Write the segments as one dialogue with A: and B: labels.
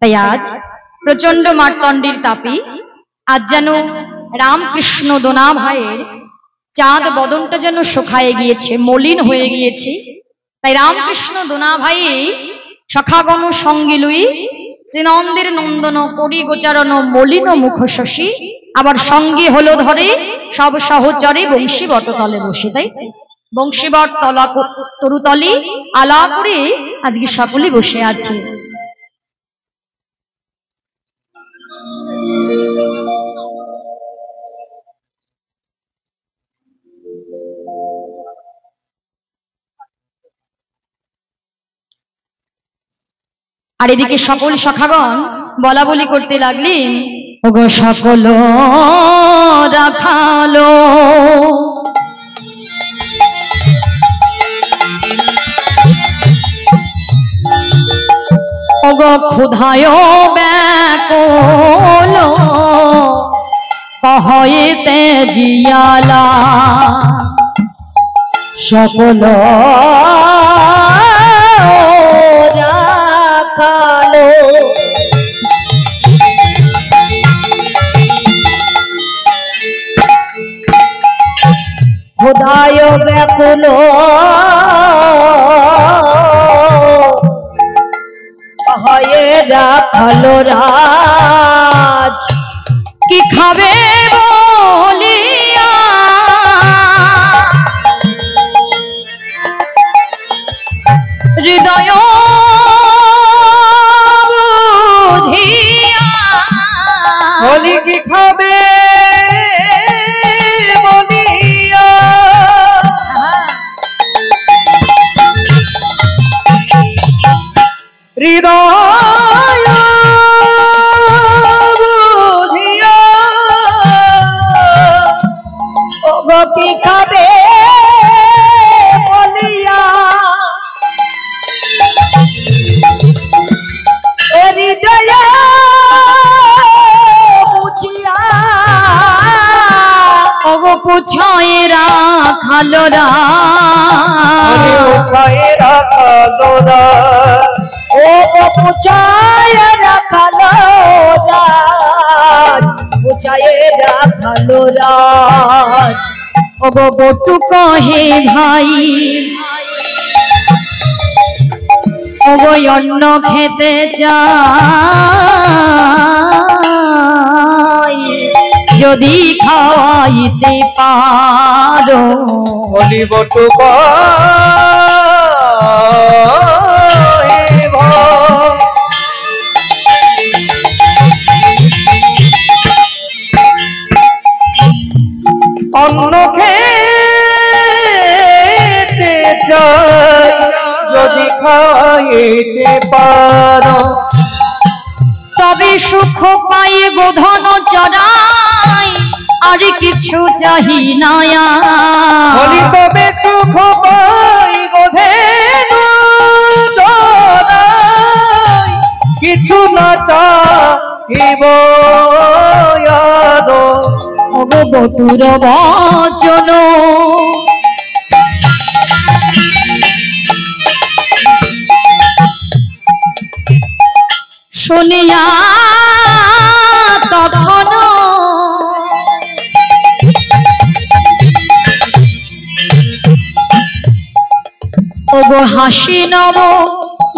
A: তাই আজ প্রচন্ড মার্তণ্ডের তাপে আজ যেন রামকৃষ্ণ দোনা ভাইয়ের চাঁদ বদনটা যেন শুকায়ে গিয়েছে, মলিন হয়ে গিয়েছে। তাই রামকৃষ্ণ দোনা ভাই সখাগণ সঙ্গে লুই শ্রীনন্দের নন্দন করি গোচারণ মলিন মুখ শশী, আবার সঙ্গে হলো ধরে সব সহচরে বংশী বটতলে বসে। তাই বংশী বট তলা তরুতলে আলা করে আজকে সকলে বসে আছে। আর এদিকে সকল সখাগণ বলা বলি করতে লাগলেন, ওগো সকল রাখালো ওগো ক্ষুধায় ব্যাকুল কহইতে জিয়ালা, সকল রাখালো ক্ষুধায় ব্যাকুল হয়ে রাখালো রাজ, কি খাবে বলিয়া হৃদয় বুঝিয়া,
B: বলি কি খাবে বলিয়া হৃদয় বুঝিয়া,
A: ওগো কি খাবে বলিয়া হৃদয় বুঝিয়া, ওগো পুছায় রাখালো রাজ,
B: পুছায় রাখালো রাজ,
A: ওগো পুছায় রাখালো রাজ, পুছায় রাখালো রাজ, ওগো বটু কহে ভাই ওগো অন্ন খেতে চাই, যদি খাওয়াইতে পারো
B: বলি বটু অন্ন খেতে চাই, যদি খাইতে পারো
A: তবে সুখ পাই গোধন চড়াই, আর কিছু চাহি না।
B: বলি তবে সুখ পাই গোধন চড়াই, কিছু না চাহিব আরো।
A: ওগো বটুর বচন শুনিয়া তখন ওগো হাসি নব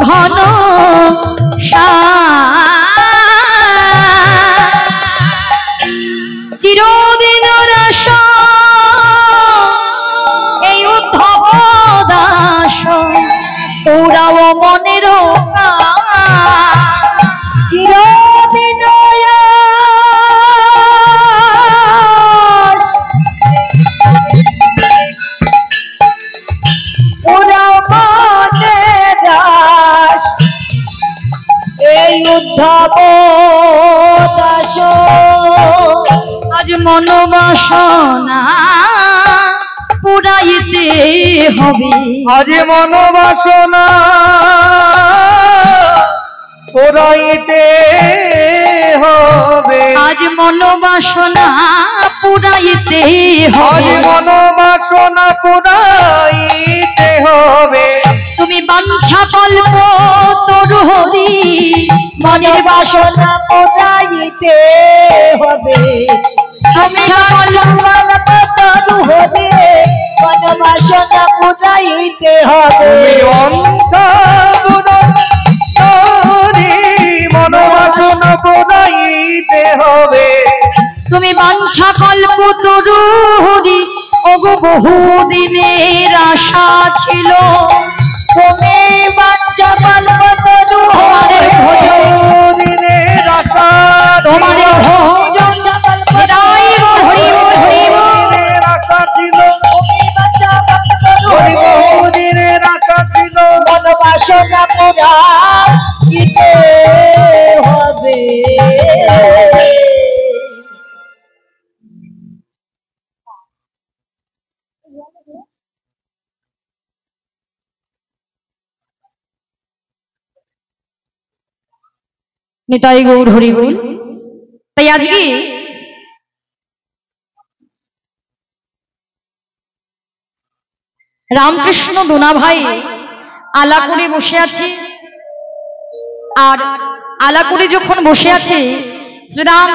A: ঘন চিরদিন রস এই উদ্ধব দাস, ওরাও মনের চিরদিন ওরাও মনের দাস, এই উদ্ধব দাস আজ মনোবাসনা পুরাইতে হবে,
B: আজ মনোবাসনা পুরাইতে হবে,
A: আজ মনোবাসনা পুরাইতে
B: আজ
A: হবে,
B: মনোবাসনা পুরাইতে হবে,
A: তুমি বাঞ্ছা কল্প তরু হরি মনের বাসনা
C: পোড়াইতে হবে,
A: বাঞ্ছা কল্প
C: তরু হরি মনের বাসনা পোড়াইতে হবে।
B: মনোবাসনা পোড়াইতে হবে।
A: তুমি বাঞ্ছা কল্প তরু হরি ওগো বহুদিনের আশা ছিল,
C: তুমি বাঞ্ছা কল্প তরু
A: তোমাদের ভোজন
B: দিনের আশা,
A: তোমাদের ভোজন হৃদয় গো হরি বল হরি বল।
B: দিনের আশা ছিল,
C: হরি
B: বহুদিনের আশা ছিল।
C: মনোবাসনা পোড়াইতে হবে।
A: নিতাই গৌর হরি বল। তাই আজকে রামকৃষ্ণ দোনা ভাই আলা করে বসে আছে, আর আলা করে যখন বসে আছে শ্রীরাম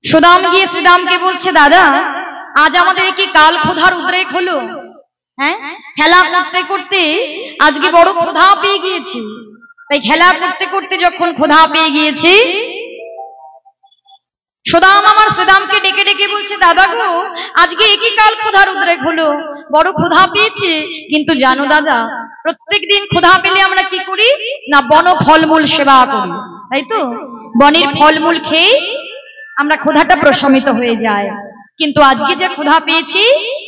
A: সুদাম গিয়ে শ্রীরামকে বলছে, দাদা আজ আমাদের কি কাল ক্ষুধার উদ্রেক হলো? হ্যাঁ, খেলা করতে করতে আজকে বড় ক্ষুধা পেয়ে গিয়েছি। তাই খেলা করতে করতে যখন ক্ষুধা পেয়ে গিয়েছি, সুদাম আমার শ্রীরামকে ডেকে ডেকে বলছে, দাদা গো আজকে একই কাল ক্ষুধার উদ্রেক হলো, বড় ক্ষুধা পেয়েছে। কিন্তু জানো দাদা, প্রত্যেকদিন ক্ষুধা পেলে আমরা কি করি না, বন ফলমূল সেবা করি, তাই তো? বনের ফলমূল খেয়ে আমরা ক্ষুধাটা প্রশমিত হয়ে যায়। কিন্তু আজকে যে ক্ষুধা পেয়েছি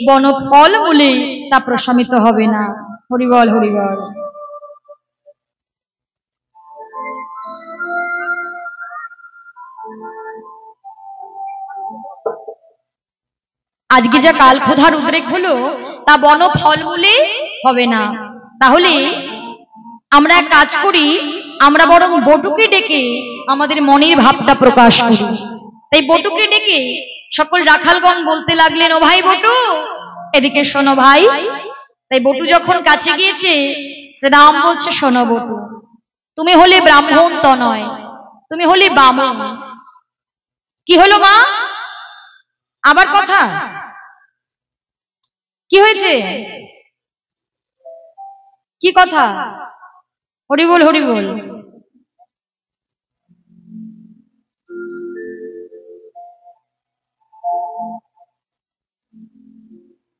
A: বন ফলমূলে তা প্রশমিত হবে না। হরিবল হরিবল। আজকে যা কাল ক্ষুধার উদ্রেক হলো তা বন ফলমূলে হবে না। তাহলে আমরা এক কাজ করি, আমরা বরং বটুকে ডেকে আমাদের মনের ভাবটা প্রকাশ করি। তাই বটুকে ডেকে সকল রাখালগণ বলতে লাগলেন, ও ভাই বটু এদিকে শোনো ভাই। তাই বটু যখন কাছে গিয়েছে, শ্রীরাম বলছে, শোনো বটু, তুমি হলে ব্রাহ্মণ তনয়, তুমি হলে বামন। কি হলো মা? আবার কথা কি হয়েছে? কি কথা? হরি বল হরি বল।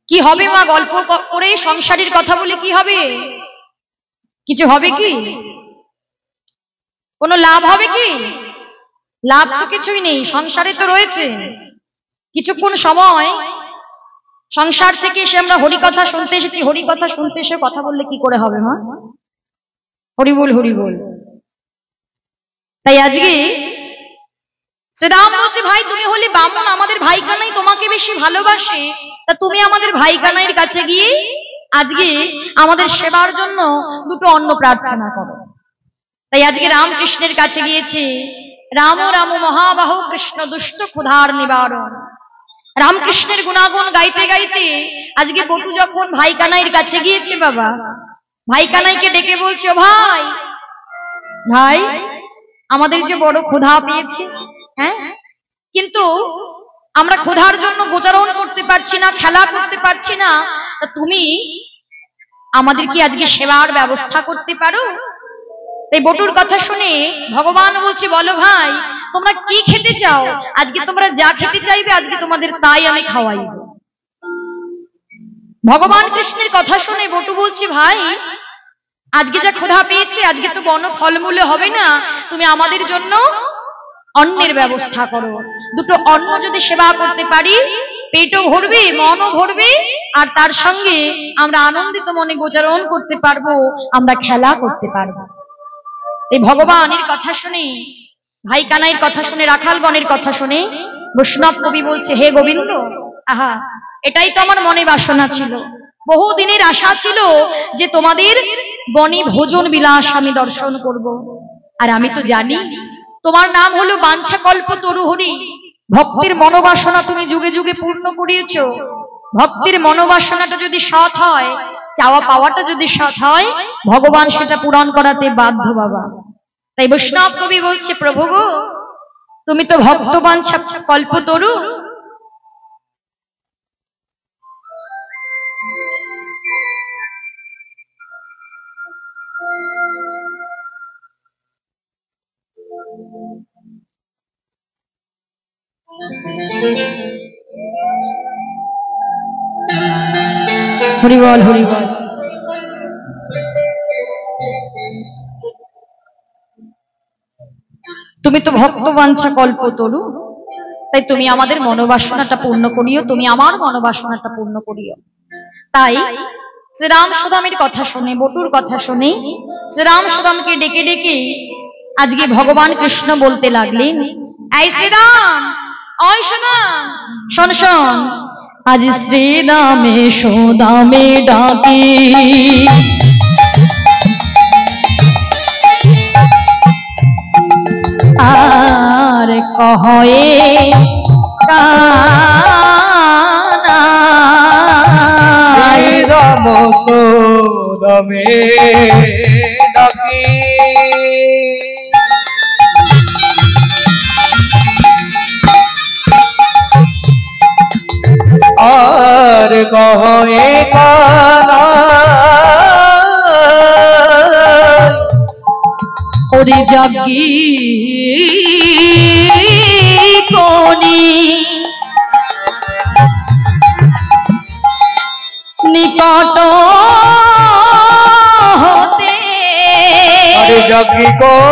A: কি হবে মা? গল্প করে সংসারের কথা বলে কি হবে? কিছু হবে কি? কোনো লাভ হবে কি? লাভ তো কিছুই নেই, সংসারে তো রয়েছে। কিছুক্ষণ সময় সংসার থেকে এসে আমরা হরি কথা শুনতে এসেছি, হরি কথা শুনতে এসে কথা বললে কি করে হবে মা? হরি বল হরি বল। তাই আজকে শ্রীরাম বলছে, ভাই তুমি হলে বামন, আমাদের ভাই কানাই তোমাকে বেশি ভালোবাসে, তা তুমি আমাদের ভাই কানাইয়ের কাছে গিয়ে আজকে আমাদের সেবার জন্য দুটো অন্ন প্রার্থনা করো। তাই আজকে রামকৃষ্ণের কাছে গিয়েছে। রাম রাম মহাবাহু কৃষ্ণ দুষ্ট ক্ষুধার নিবারণ। রামকৃষ্ণের গুণাগুণ গাইতে গাইতে আজকে বটু যখন ভাই কানাইয়ের কাছে গিয়েছে, বাবা ভাই কানাইকে ডেকে বলছে, ও ভাই ভাই আমাদের যে বড় ক্ষুধা পেয়েছে, হ্যাঁ, কিন্তু আমরা ক্ষুধার জন্য গোচারণ করতে পারছি না, খেলা করতে পারছি না, তা তুমি আমাদের কি আজকে সেবার ব্যবস্থা করতে পারো? এই বটুর কথা শুনে ভগবান বলছে, বলো ভাই তোমরা কি খেতে চাও? আজকে তোমরা যা খেতে চাইবে আজকে তোমাদের তাই আমি খাওয়াইব। ভগবান কৃষ্ণের কথা শুনে বটু বলছে, ভাই আজকে যা ক্ষুধা পেয়েছে আজকে তো বন ফলমূলে হবে না, তুমি আমাদের জন্য অন্নের ব্যবস্থা করো। দুটো অন্ন যদি সেবা করতে পারি পেটও ভরবে, মনও ভরবে, আর তার সঙ্গে আমরা আনন্দিত মনে গোচারণ করতে পারবো, আমরা খেলা করতে পারবো। এই ভগবানের কথা শুনে, ভাই কানাইয়ের কথা শুনে, রাখালগণের কথা শুনে বৈষ্ণব কবি বলছে, হে গোবিন্দ, আহা এটাই তো আমার মনে বাসনা ছিল, বহুদিনের আশা ছিল যে তোমাদের বনে ভোজন বিলাস আমি দর্শন করব। আর আমি তো জানি তোমার নাম হলো বাঞ্ছা কল্প তরু হরি। ভক্তের মনোবাসনা তুমি যুগে যুগে পূর্ণ করিয়েছ। ভক্তের মনোবাসনাটা যদি সৎ হয় চাওয়া পাওয়াটা যদি সৎ হয় ভগবান সেটা পূরণ করাতে বাধ্য বাবা। তাই বৈষ্ণব কবি বলছে, প্রভু গো তুমি তো ভক্তবাঞ্ছা কল্পতরু, হরিবল হরিবল। তুমি তো ভক্তবাঞ্ছা কল্পতরু, তাই তুমি আমাদের মনোবাসনাটা পূর্ণ করিও, তুমি আমার মনোবাসনাটা পূর্ণ করিও। তাই শ্রীরাম সুদামের কথা শুনে, বটুর কথা শুনে শ্রীরাম সুদামকে ডেকে ডেকে আজকে ভগবান কৃষ্ণ বলতে লাগলেন, এই শ্রীরাম, ওই সুদাম, শোন শোন, আজ শ্রীরামে সুদামে ডাকি, আর কহে কানাই
B: রাম সুদামে ডাকি, আর কহে কানাই,
A: ওরে জাগি কোনি নিকট হতে,
B: আরে জাগি কোনি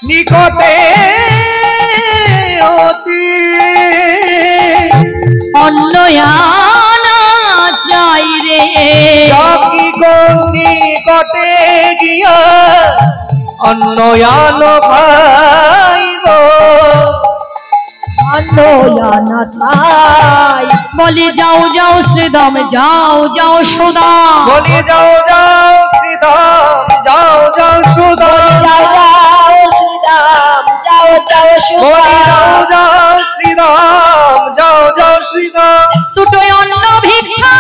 B: নিকটে অতি,
A: অন্নয়ানা চাই রে,
B: জাগি কোনি নিকটে গিয়া অন্নয়ান খাইব,
C: অন্নয়ানা চাই,
A: বলি যাও যাও শ্রীদাম, যাও যাও সুদাম,
B: বলি যাও যাও শ্রীধাম, যাও যাও সুধাম,
C: যাও যাও শ্রীরাম, যাও যাও
B: বলি যাও
C: সুদাম,
B: যাও শ্রীধাম, যাও যাও শ্রীধাম,
A: দুটোই অন্ন ভিক্ষা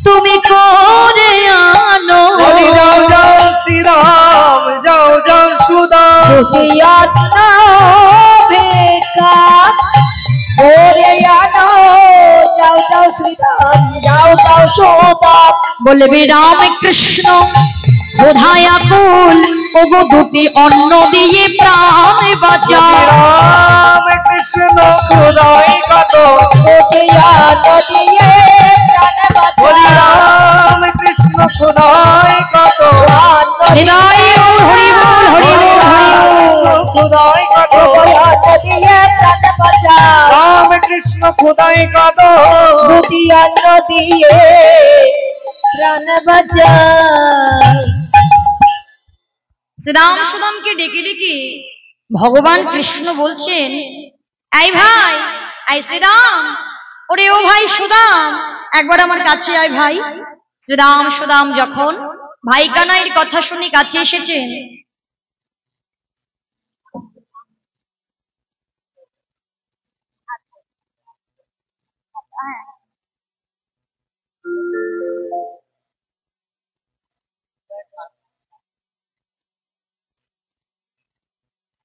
A: তুমি করে আনো,
B: বলি যাও যাও শ্রীধাম, যাও যাও সুধাম,
C: দুটি অন্ন ভিক্ষা করে আনো, যাও যাও শ্রীরাম, যাও যাও সুদাম,
A: বলবে রাম কৃষ্ণ বোধায় আকুল, ওগো দুটি অন্ন দিয়ে প্রাণ বাঁচা,
B: রাম কৃষ্ণ খোদাই কত,
C: দুটি অন্ন দিয়ে প্রাণ
B: বলি
C: বাঁচা,
B: রাম কৃষ্ণ খোদাই কত,
C: অন্ন
A: হৃদয় হরি বল হরি বল হরি বল।
B: খোদাই কত,
C: অন্ন দিয়ে প্রাণ বাঁচা,
B: রাম কৃষ্ণ খোদাই কত,
C: দুটি অন্ন দিয়ে প্রাণ বাঁচা।
A: শ্রীরাম সুদামকে ডেকে ডেকে ভগবান কৃষ্ণ বলছেন, এই ভাই, এই শ্রীরাম, ওরে ও ভাই সুদাম, একবার আমার কাছে আয় ভাই। শ্রীরাম সুদাম যখন ভাই কানাইয়ের কথা শুনে কাছে এসেছেন,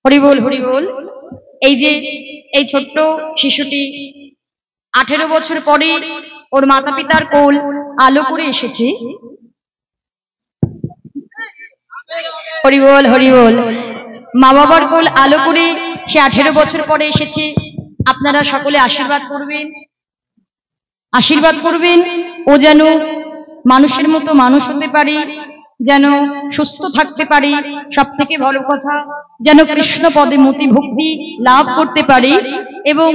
A: হরি বল হরি বল। এই যে এই ছোট্ট শিশুটি 18 বছর পরে ওর মাতা পিতার কোল আলো করে এসেছে, হরি বল হরি বল। মা বাবার কোল আলো করে সে 18 বছর পরে এসেছে। আপনারা সকলে আশীর্বাদ করবেন, আশীর্বাদ করবেন ও যেন মানুষের মতো মানুষ হতে পারে, যেন সুস্থ থাকতে পারে, সব থেকে বড় কথা যেন কৃষ্ণ পদে মতি ভক্তি লাভ করতে পারে, এবং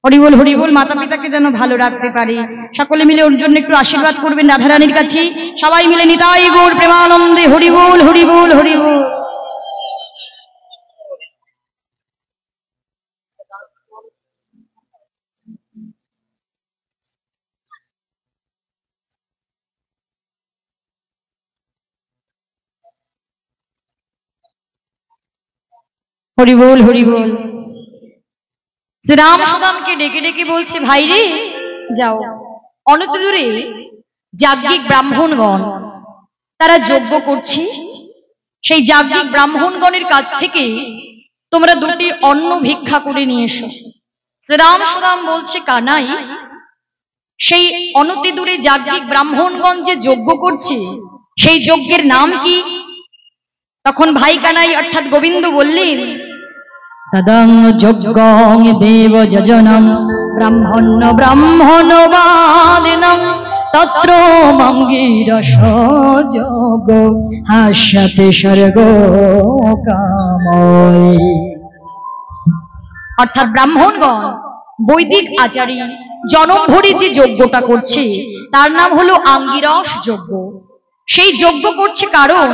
A: হরিবল হরিবল মাতা পিতাকে যেন ভালো রাখতে পারে। সকলে মিলে ওর জন্য একটু আশীর্বাদ করবেন রাধারানীর কাছে, সবাই মিলে নিতাই গৌর প্রেমানন্দে হরিবল হরিবল হরিবল। হরি বল হরি বল। শ্রীরাম সুদামকে ডেকে ডেকে বলছে, ভাই রে যাও, অনতি দূরে যাজ্ঞিক ব্রাহ্মণগণ তারা যজ্ঞ করছে, সেই যাজ্ঞিক ব্রাহ্মণগণের কাছ থেকে তোমরা দুটি অন্ন ভিক্ষা করে নিয়ে এসো। শ্রীরাম সুদাম বলছে, কানাই সেই অনতি দূরে যাজ্ঞিক ব্রাহ্মণগণ যে যজ্ঞ করছে সেই যজ্ঞের নাম কি? তখন ভাই কানাই অর্থাৎ গোবিন্দ বললেন, তদং যজ্ঞং দেব যজনং ব্রাহ্মণ্য ব্রাহ্মণবাদিনং তত্র মঙ্গীরস যোগ হাস্যতে স্বর্গ কাময়। অর্থাৎ ব্রাহ্মণগণ বৈদিক আচারী জনম ভরে যে যজ্ঞটা করছে তার নাম হলো আঙ্গিরস যজ্ঞ। সেই যজ্ঞ করছে কারণ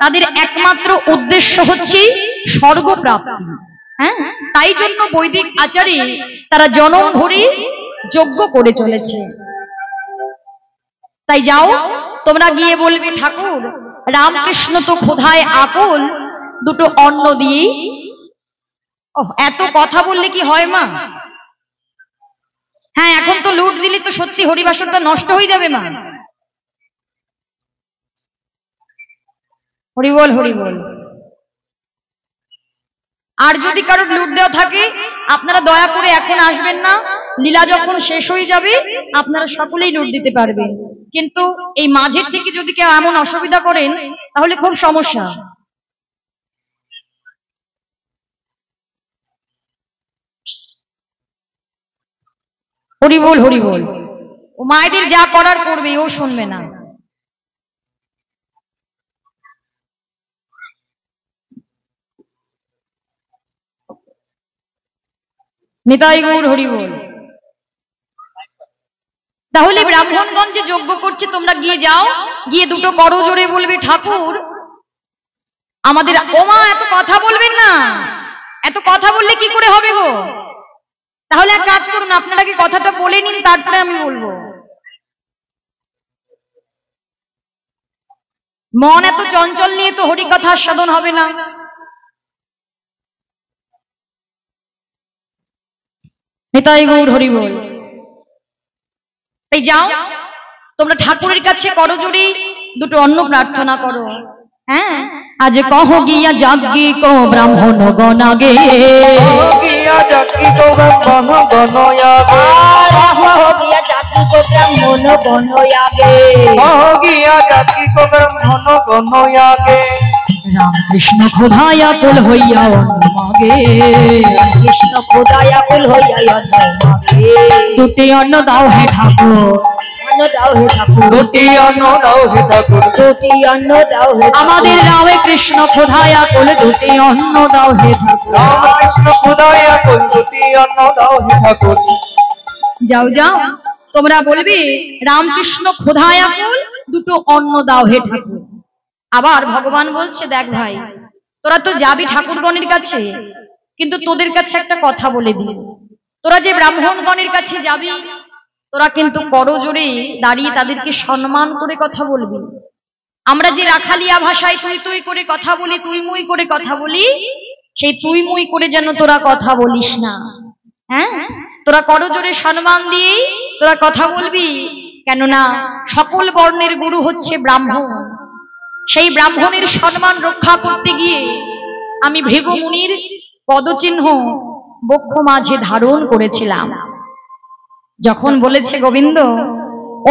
A: তাদের একমাত্র উদ্দেশ্য হচ্ছে স্বর্গপ্রাপ্তি। হ্যাঁ, তাই জন্য বৈদিক আচারে তারা জনম ভরে যজ্ঞ করে চলেছে। তাই যাও তোমরা গিয়ে বলবে, ঠাকুর রামকৃষ্ণ তো ক্ষুধায় আকুল, দুটো অন্ন দিয়ে। এত কথা বললে কি হয় মা? হ্যাঁ, এখন তো লুট দিলে তো সত্যি হরিবাসরটা নষ্ট হয়ে যাবে মা। হরি বল হরি বল। আর যদি কারোর লুট দেওয়া থাকে আপনারা দয়া করে এখন আসবেন না, লীলা যখন শেষ হয়ে যাবে আপনারা সকলেই লুট দিতে পারবেন। কিন্তু এই মাঝের থেকে যদি কেউ এমন অসুবিধা করেন তাহলে খুব সমস্যা। হরি বল হরি বল। ও মায়েদের যা করার করবে, ও শুনবে না। নিতাই গৌর হরি বল। তাহলে ব্রাহ্মণগঞ্জে যজ্ঞ করছে, তোমরা গিয়ে যাও, গিয়ে দুটো করজোড়ে বলবে, ঠাকুর আমাদের। ওমা এত কথা বলবেন না, এত কথা বললে কি করে হবে গো? তাহলে এক কাজ করুন, আপনারা কি কথাটা বলে নিন, তারপরে আমি বলবো। মন এত চঞ্চল নিয়ে তো হরি কথা সাধন হবে না। নিতাই গৌর হরি বল। তাই যাও তোমরা ঠাকুরের কাছে করজোড়ে দুটো অন্ন প্রার্থনা করো। হ্যাঁ, আজ কহ গিয়া যাজ্ঞিক ব্রাহ্মণ গণ আগে,
B: গিয়া যাজ্ঞিক ব্রাহ্মণ গণ আগে,
C: গিয়া যাজ্ঞিক ব্রাহ্মণ গণ আগে,
B: গিয়া যাজ্ঞিক ব্রাহ্মণ গণ আগে,
A: রামকৃষ্ণ ক্ষুধায় আকুল হইয়া অন্ন মাগে,
C: কৃষ্ণ ক্ষুধায় আকুল হইয়া অন্ন মাগে,
A: দুটি অন্ন দাও হে ঠাকুর,
C: অন্ন দাও হে ঠাকুর,
B: দুটি অন্ন দাও হে ঠাকুর,
C: দুটি অন্ন দাও হে ঠাকুর।
A: আমাদের রামে কৃষ্ণ ক্ষুধায় আকুল, দুটি অন্ন দাও হে ঠাকুর।
B: রামকৃষ্ণ ক্ষুধায় আকুল, দুটি অন্ন দাও হে ঠাকুর।
A: যাও যাও তোমরা বলবে, রামকৃষ্ণ ক্ষুধায় আকুল, দুটো অন্ন দাও হে ঠাকুর। আবার ভগবান বলছে, দেখ ভাই তোরা তো যাবি ঠাকুরগণের কাছে, কিন্তু তোদের কাছে একটা কথা বলে দিই, তোরা যে ব্রাহ্মণগণের কাছে যাবি তোরা কিন্তু করজোড়ে দাঁড়িয়ে তাদেরকে সম্মান করে কথা বলবি। আমরা যে রাখালিয়া ভাষায় তুই তুই করে কথা বলি, তুই মুই করে কথা বলি, সেই তুই মুই করে যেন তোরা কথা বলিস না। হ্যাঁ, তোরা করজোড়ে সম্মান দিয়ে তোরা কথা বলবি, কেননা সকল বর্ণের গুরু হচ্ছে ব্রাহ্মণ। সেই ব্রাহ্মণের সম্মান রক্ষা করতে গিয়ে আমি ভৃগু মুনির পদচিহ্ন বক্ষ মাঝে ধারণ করেছিলাম। যখন বলেছে গোবিন্দ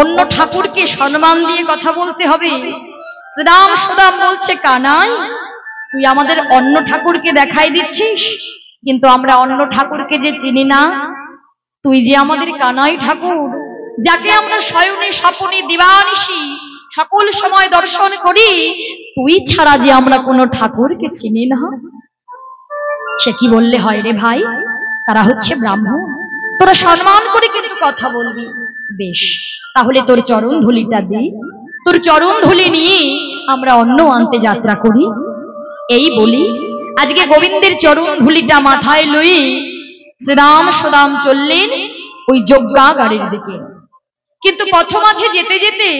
A: অন্য ঠাকুরকে সম্মান দিয়ে কথা বলতে হবে, শ্রীরাম সুদাম বলছে, কানাই তুই আমাদের অন্য ঠাকুরকে দেখাই দিচ্ছিস, কিন্তু আমরা অন্য ঠাকুরকে যে চিনি না। তুই যে আমাদের কানাই ঠাকুর, যাকে আমরা শয়নে স্বপনে দিবানিশি সকল সময় দর্শন করি, তুই ছাড়া যে আমরা কোনো ঠাকুরকে চিনি না। সে কি বললে হয় রে ভাই, তারা হচ্ছে ব্রাহ্মণ, তোরা সম্মান করে কিন্তু কথা বলবি। বেশ, তাহলে তোর চরণ ধুলিটা দিই, তোর চরণ ধুলি নিয়ে আমরা অন্ন আনতে যাত্রা করি। এই বলি আজকে গোবিন্দের চরণ ধুলিটা মাথায় লই শ্রীরাম সুদাম চললেন ওই যজ্ঞাগারের দিকে। কিন্তু পথ মাঝে যেতে যেতে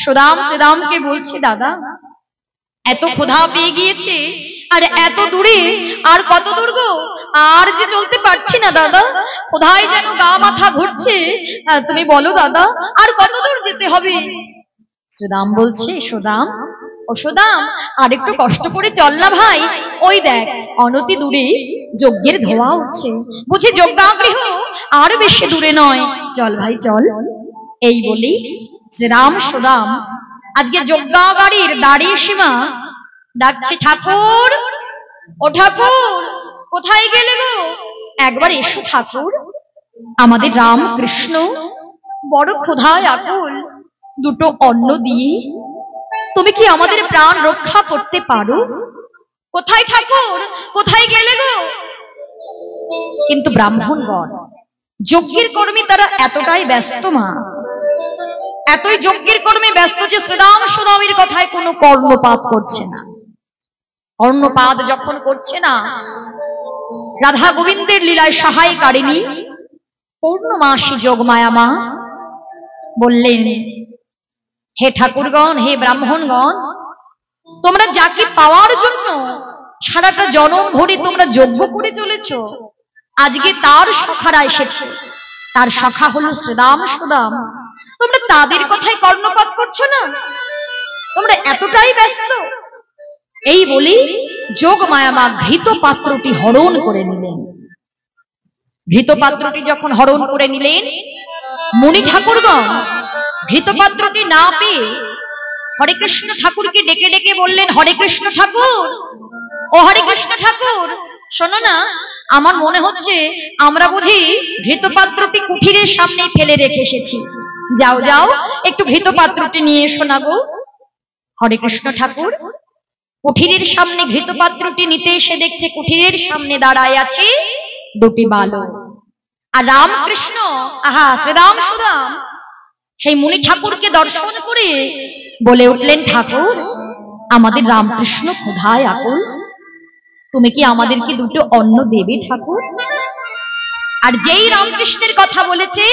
A: সুদাম শ্রীরামকে বলছে, দাদা এত ক্ষুধা পেয়ে গিয়েছে, আর এত দূরে আর কত দূর গো, আর যে চলতে পারছি না দাদা, কোথায় যেন গা মাথা ঘুরছে। তুমি বলো দাদা আর কত দূর যেতে হবে? সুদাম বলছে, সুদাম ও সুদাম, আর একটু কষ্ট করে চল না ভাই, ওই দেখ অনতি দূরে যজ্ঞের ধোঁয়া উঠছে, বুঝি যজ্ঞাগৃহ আর বেশি দূরে নয়, চল ভাই চল। এই বলি শ্রীরাম সুদাম আজকে যজ্ঞাগাড়ির দাঁড়িয়ে সীমা ডাকছে, ঠাকুর ও ঠাকুর, কোথায় গেলে গো? একবার এসো ঠাকুর, আমাদের রাম কৃষ্ণ বড় ক্ষুধায় আকুল, দুটো অন্ন দিয়ে তুমি কি আমাদের প্রাণ রক্ষা করতে পারো? কোথায় ঠাকুর, কোথায় গেলে গো? কিন্তু ব্রাহ্মণগণ যজ্ঞের কর্মে তারা এতটাই ব্যস্ত, মা এতই যজ্ঞের কর্মে ব্যস্ত যে শ্রীরাম সুদামের কথায় কোনো কর্ণপাত করছে না। কর্ণপাত যখন করছে না, রাধা গোবিন্দের লীলায় সহায়কারিণী পূর্ণমাসী যোগমায়া মা বললেন, হে ঠাকুরগণ, হে ব্রাহ্মণগণ, তোমরা যাকে পাওয়ার জন্য সারাটা জনম ভরে তোমরা যজ্ঞ করে চলেছ, আজকে তার সখারা এসেছে, তার সখা হলো শ্রীরাম সুদাম, তোমরা তাদের কথায় কর্ণপাত করছো না, তোমরা এতটাই ব্যস্ত। এই বলি যোগমায়া মা ঘৃত পাত্রটি হরণ করে নিলেন। ঘৃত পাত্রটি যখন হরণ করে নিলেন, মুনি ঠাকুরগণ ঘৃত পাত্রটি না পেয়ে হরে কৃষ্ণ ঠাকুরকে ডেকে ডেকে বললেন, হরে কৃষ্ণ ঠাকুর, ও হরে কৃষ্ণ ঠাকুর, শোনো না, আমার মনে হচ্ছে আমরা বুঝি ঘৃত পাত্রটি কুঠিরের সামনে ফেলে রেখে এসেছি, যাও যাও একটু ঘৃত পাত্রটি নিয়ে এসো না গো। হরে কৃষ্ণ ঠাকুর কুঠিরের সামনে ঘৃত পাত্রটি নিতে এসে দেখছে কুঠিরের সামনে দাঁড়ায় আছে দুটি বালক, আর রামকৃষ্ণ আহা শ্রীরাম সুদাম সেই মুনি ঠাকুরকে দর্শন করে বলে উঠলেন, ঠাকুর আমাদের রামকৃষ্ণ ক্ষুধায় আকুল, তুমি কি আমাদেরকে দুটো অন্ন দেবে ঠাকুর? আর যেই রামকৃষ্ণের কথা বলেছে,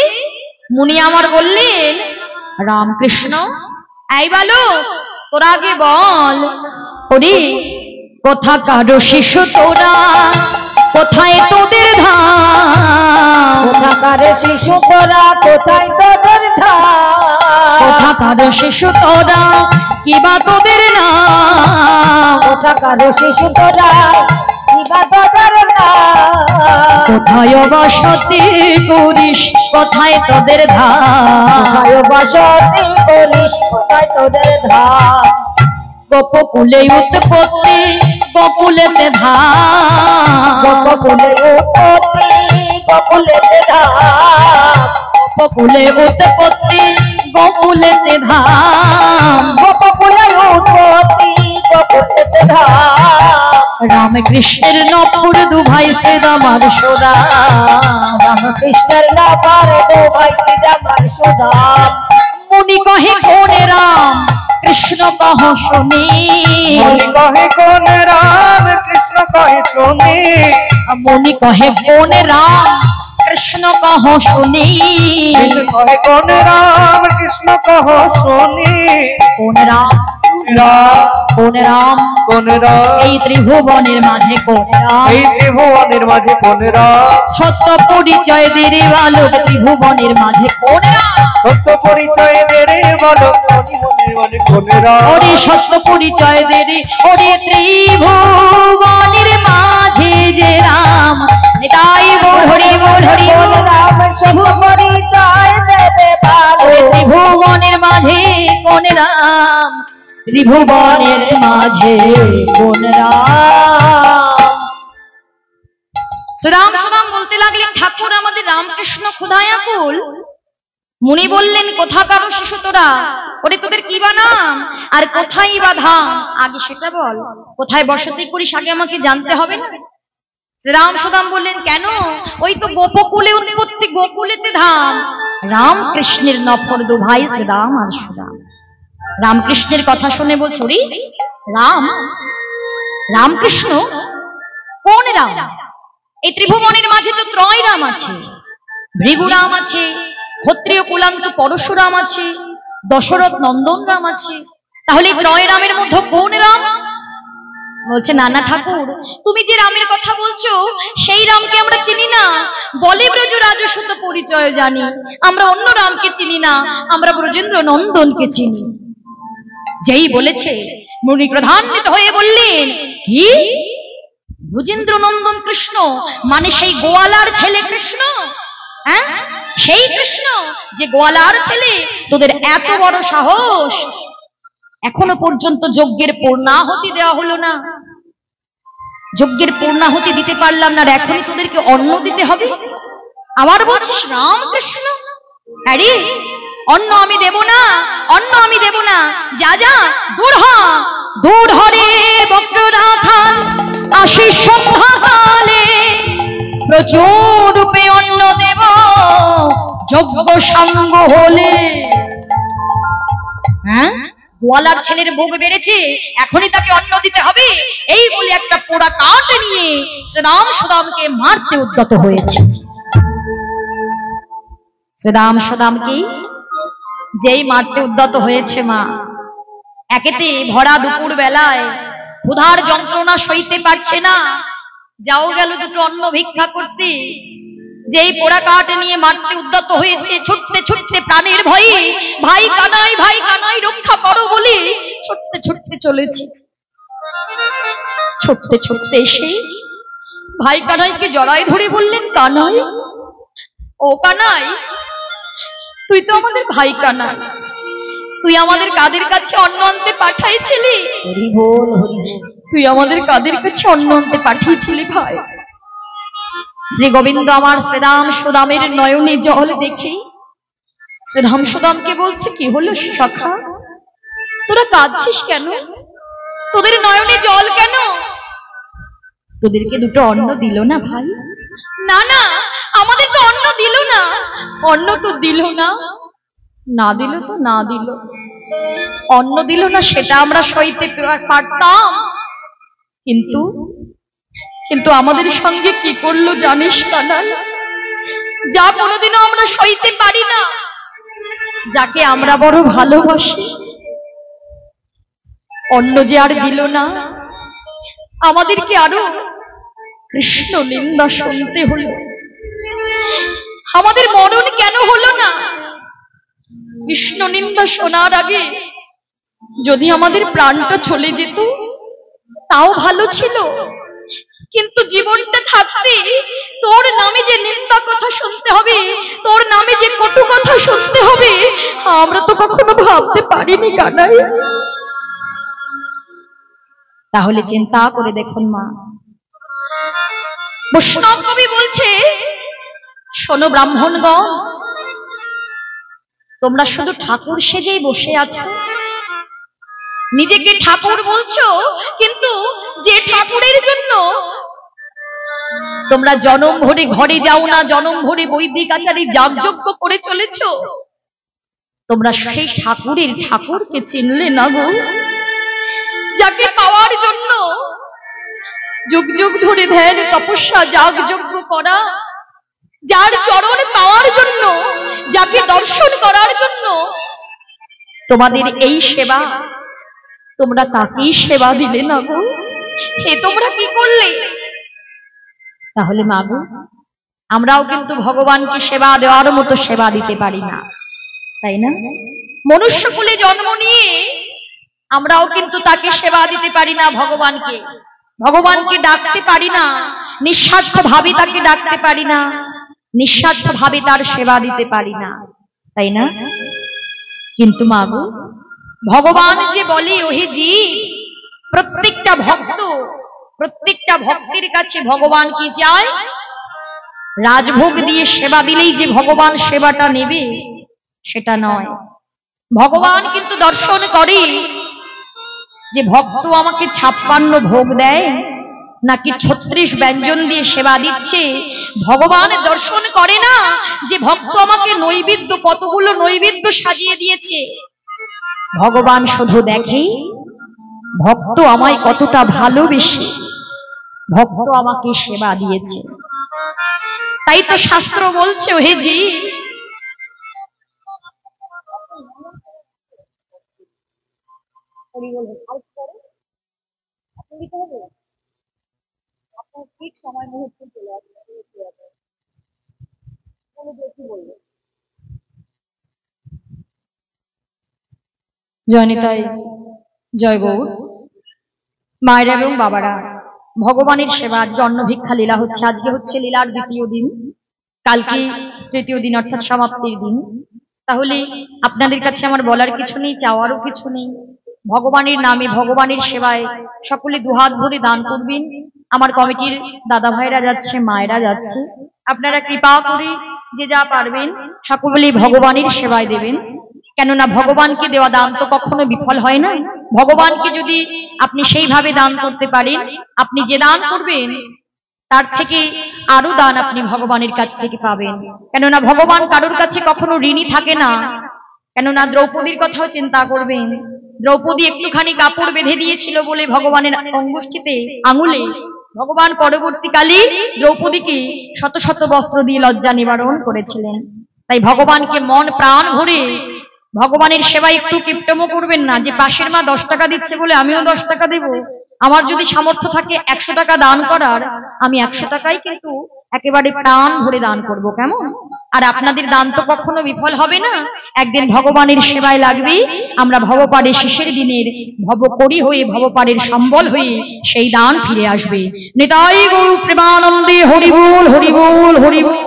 A: মুনি আমার বললেন, রামকৃষ্ণ এই বালক তোরা আগে বল, ওরে কোথাকার শিশু তোরা, কোথায় তোদের ধাম?
C: কোথাকার শিশু তোরা, কোথায় তোদের ধাম?
A: কোথাকার শিশু তোরা, কিবা তোদের নাম?
C: কোথাকার শিশু তোরা, কিবা তোদের নাম?
A: কোথায় বসতি করিস, কোথায় তোদের ধাম?
C: কোথায় বসতি করিস, কোথায় তোদের ধাম?
A: গোপকুলে উৎপত্তি, গোকুলেতে ধাম।
C: গোকুলে উৎপত্তি, গোকুলেতে ধাম।
A: গোকুলে উৎপত্তি, গোকুলেতে ধাম।
C: গোকুলে উৎপত্তি, গোকুলেতে ধাম।
A: রামকৃষ্ণের নপুর দু ভাই শ্রীরাম আর সুদাম।
C: রামকৃষ্ণের নপুর দু ভাই শ্রীরাম আর সুদাম।
A: মুনি কহে কোন রাম, কৃষ্ণ কহ শুনি।
B: মুনি কহে কোন রাম, কৃষ্ণ কহে শুনি।
A: মুনি কহে কোন রাম, কৃষ্ণ কহ শুনি।
B: কহে কোন রাম, কৃষ্ণ কহ শুনি।
A: কোন রাম, কোন রাম,
B: কোন রাম,
A: এই ত্রিভুবনের মাঝে কোন রাম?
B: এই ত্রিভুবনের মাঝে কোন রাম?
A: সত্য পরিচয় দেরে বালক, ত্রিভুবনের মাঝে কোন রাম?
B: সত্য পরিচয় দেরে বালক, ত্রিভুবনের মাঝে কোন রাম?
A: ওরে সত্য পরিচয় দেরে, ওরে ত্রিভুবনের মাঝে যে রাম। নিতাই গৌর হরি বল, হরি
C: কোন
A: বল।
C: রাম সত্য পরিচয় দেবে
A: ওরে
C: বালক।
A: ত্রিভুবনের মাঝে কোন রাম? ত্রিভুবনের মাঝে কোন রাম? শ্রীরাম সুদাম বলতে লাগলেন, ঠাকুর আমাদের রামকৃষ্ণ ক্ষুধায় আকুল। মুনি বললেন, কোথাকার শিশু তোরা, ওরে তোদের কি বা নাম, আর কোথায় বা ধাম? আগে সেটা বল, কোথায় বসতি করিস আগে আমাকে জানতে হবে না? শ্রীরাম সুদাম বললেন, কেন, ওই তো গোপকুলে উৎপত্তি, গোকুলেতে ধাম। রামকৃষ্ণের নফর দু ভাই শ্রীরাম আর সুদাম। রামকৃষ্ণের কথা শুনে বলছো, রে রাম, রামকৃষ্ণ কোন রাম? এই ত্রিভুবনের মাঝে তো ত্রয় রাম আছে, ভৃগুরাম আছে, ক্ষত্রিয় কুলান্ত পরশুরাম আছে, দশরথ নন্দন রাম আছে, তাহলে ত্রয় রামের মধ্যে কোন রাম? বলছে না না ঠাকুর, তুমি যে রামের কথা বলছো সেই রামকে আমরা চিনি না, বলে ব্রজ রাজসূত পরিচয় জানি, আমরা অন্য রামকে চিনি না, আমরা ব্রজেন্দ্র নন্দনকে চিনি। যেই বলেছে মুনি ক্রধান্বিত হয়ে বললেন, কি ব্রজেন্দ্র নন্দন কৃষ্ণ মানে সেই গোয়ালার ছেলে কৃষ্ণ? হ্যাঁ, সেই কৃষ্ণ যে গোয়ালার ছেলে, তোদের এত বড় সাহস, এখনো পর্যন্ত যজ্ঞের পূর্ণাহুতি দেওয়া হলো না, যজ্ঞের পূর্ণাহুতি দিতে পারলাম না, এখনই তোদেরকে অন্ন দিতে হবে? আবার বলছিস রামকৃষ্ণ? আরে অন্ন আমি দেব না, অন্ন আমি দেব না, যা যা দূর হ, দূর হরে বক্রনাথান আশিস সন্ধ্যাকালে, প্রচুর রূপে অন্ন দেব যজ্ঞ সাঙ্গ হলে। হ্যাঁ, গোয়ালার ছেলের ভোগ বেড়েছে, এখনই তাকে অন্ন দিতে হবে, এই বলে একটা পোড়া কাঠ নিয়ে শ্রীরাম সুদামকে মারতে উদ্যত হয়েছে। শ্রীরাম সুদামকে যেই মারতে উদ্যত হয়েছে, মা একেতে ভরা দুপুর বেলায় ক্ষুধার যন্ত্রণা সইতে পারছে না, যাও গেল দুটো অন্ন ভিক্ষা করতে, যেই পোড়া কাঠ নিয়ে মারতে উদ্যত হয়েছে, ছুটতে ছুটতে প্রাণের ভয়ে ভাই কানাই রক্ষা করো বলে ছুটতে ছুটতে চলেছে। ছুটতে ছুটতে এসে ভাই কানাইকে জড়ায় ধরে বললেন, কানাই, ও কানাই, তুই তো আমাদের ভাই কানাই, তুই আমাদের কাদের কাছে অন্ন আনতে পাঠাইছিলি? তুই আমাদের কাদের কাছে অন্ন আনতে পাঠিয়েছিলি ভাই? শ্রী গোবিন্দ আমার শ্রীরাম সুদামের নয়নে জল দেখে শ্রীরাম সুদামকে বলছে, কি হলো সখা, তোরা কাঁদছিস কেন? তোদের নয়নে জল কেন? তোদেরকে দুটো অন্ন দিল না ভাই? না না, আমাদের তো অন্ন দিল না। অন্ন তো দিল না, না দিল তো না দিল, অন্ন দিল না সেটা আমরা সইতে পারতাম, কিন্তু কিন্তু আমাদের সঙ্গে কি করলো জানিস কানাই? যা কোনোদিনও আমরা সইতে পারি না, যাকে আমরা বড় ভালোবাসি, অন্ন যে আর দিল না, আমাদেরকে আরো কৃষ্ণ নিন্দা শুনতে হলো। আমাদের মরণ কেন হলো না? কৃষ্ণ নিন্দা শোনার আগে যদি আমাদের প্রাণটা চলে যেত তাও ভালো ছিল, কিন্তু জীবনটা থাকতে তোর নামে যে নিন্দা কথা শুনতে হবে, তোর নামে যে কটু কথা শুনতে হবে, আমরা তো কখনো ভাবতে পারিনি কানাই। তাহলে চিন্তা করে দেখুন মা, বৈষ্ণব কবি বলছে, শোনো ব্রাহ্মণগণ, তোমরা শুধু ঠাকুর সেজেই বসে আছো, নিজেকে ঠাকুর বলছো, কিন্তু যে ঠাকুরের জন্য তোমরা জনম ভরে ঘরে যাও না, জনম ভরে বৈদিক আচারে যাগযজ্ঞ করে চলেছ, তোমরা সেই ঠাকুরের ঠাকুরকে চিনলে না গো, যাকে পাওয়ার জন্য যুগ যুগ ধরে ধ্যান তপস্যা যাগযজ্ঞ করা, যার চরণ পাওয়ার জন্য, যাকে দর্শন করার জন্য তোমাদের এই সেবা, তোমরা তাকেই সেবা দিলে না গো, হে তোমরা কি করলে? তাহলে মা গো, আমরাও কিন্তু ভগবানকে সেবা দেওয়ার মতো সেবা দিতে পারি না, তাই না? মনুষ্য কুলে জন্ম নিয়ে আমরাও কিন্তু তাকে সেবা দিতে পারি না, ভগবানকে, ভগবানকে ডাকতে পারি না, নিঃস্বার্থ ভাবে তাকে ডাকতে পারি না, নিঃস্বার্থ ভাবে তার সেবা দিতে পারি না, তাই না? কিন্তু মা গো, ভগবান যে বলে, ওহে জি, প্রত্যেকটা ভক্ত, প্রত্যেকটা ভক্তের কাছে ভগবান কি চায়? রাজভোগ দিয়ে সেবা দিলেই যে ভগবান সেবাটা নেবে সেটা নয়। ভগবান কিন্তু দর্শন করে যে ভক্ত আমাকে 56 ভোগ দেয় নাকি 36 ব্যঞ্জন দিয়ে সেবা দিচ্ছে। ভগবান দর্শন করে না যে ভক্ত আমাকে নৈবেদ্য, কতগুলো নৈবেদ্য সাজিয়ে দিয়েছে। ভগবান শুধু দেখে ভক্ত আমায় কতটা ভালোবেসে ভক্ত আমাকে সেবা দিয়েছে। তাই তো শাস্ত্র বলছে, হে জি,
C: আপনার ঠিক সময় মুহূর্তে চলে আসবে।
A: জয়নিতাই জয় গৌর। মায়েরা এবং বাবারা, ভগবানের সেবা, আজকে অন্ন ভিক্ষা লীলা হচ্ছে। আজকে হচ্ছে লীলার দ্বিতীয় দিন, কালকে তৃতীয় দিন অর্থাৎ সমাপ্তির দিন। তাহলে আপনাদের কাছে আমার বলার কিছু নেই, চাওয়ারও কিছু নেই। ভগবানের নামে, ভগবানের সেবায় সকলে দুহাত ভরে দান করবেন। আমার কমিটির দাদা ভাইরা যাচ্ছে, মায়েরা যাচ্ছে, আপনারা কৃপা করে যে যা পারবেন সকলে ভগবানের সেবায় দেবেন। কেননা ভগবানকে দেওয়া দান তো কখনো বিফল হয় না। ভগবানকে যদি আপনি সেইভাবে দান করতে পারেন, আপনি যে দান করবেন তার থেকে আরো দান আপনি ভগবানের কাছ থেকে পাবেন। কেননা ভগবান কারোর কাছে কখনো ঋণী থাকে না। কেননা দ্রৌপদীর কথাও চিন্তা করবেন। দ্রৌপদী একটুখানি কাপড় বেঁধে দিয়েছিল বলে ভগবানের অঙ্গুষ্ঠিতে আঙুলে ভগবান পরবর্তীকালে দ্রৌপদীকে শত শত বস্ত্র দিয়ে লজ্জা নিবারণ করেছিলেন। তাই ভগবানকে মন প্রাণ ভরে ভগবানের সেবায় একটু কিপটমো করবেন না যে পাশের মা 10 টাকা দিচ্ছে বলে আমিও 10 টাকা দেব। আমার যদি সামর্থ্য থাকে 100 টাকা দান করার, আমি 100 টাকাই কিন্তু একেবারে প্রাণ ভরে দান করব, কেমন? আর আপনাদের দান তো কখনো বিফল হবে না। একদিন ভগবানের সেবায় লাগবে, আমরা ভবপারের শেষের দিনের ভবকরি হয়ে, ভবপারের সম্বল হয়ে সেই দান ফিরে আসবে। নিতাই গৌর প্রেমানন্দে হরি বল, হরি বল, হরি বল।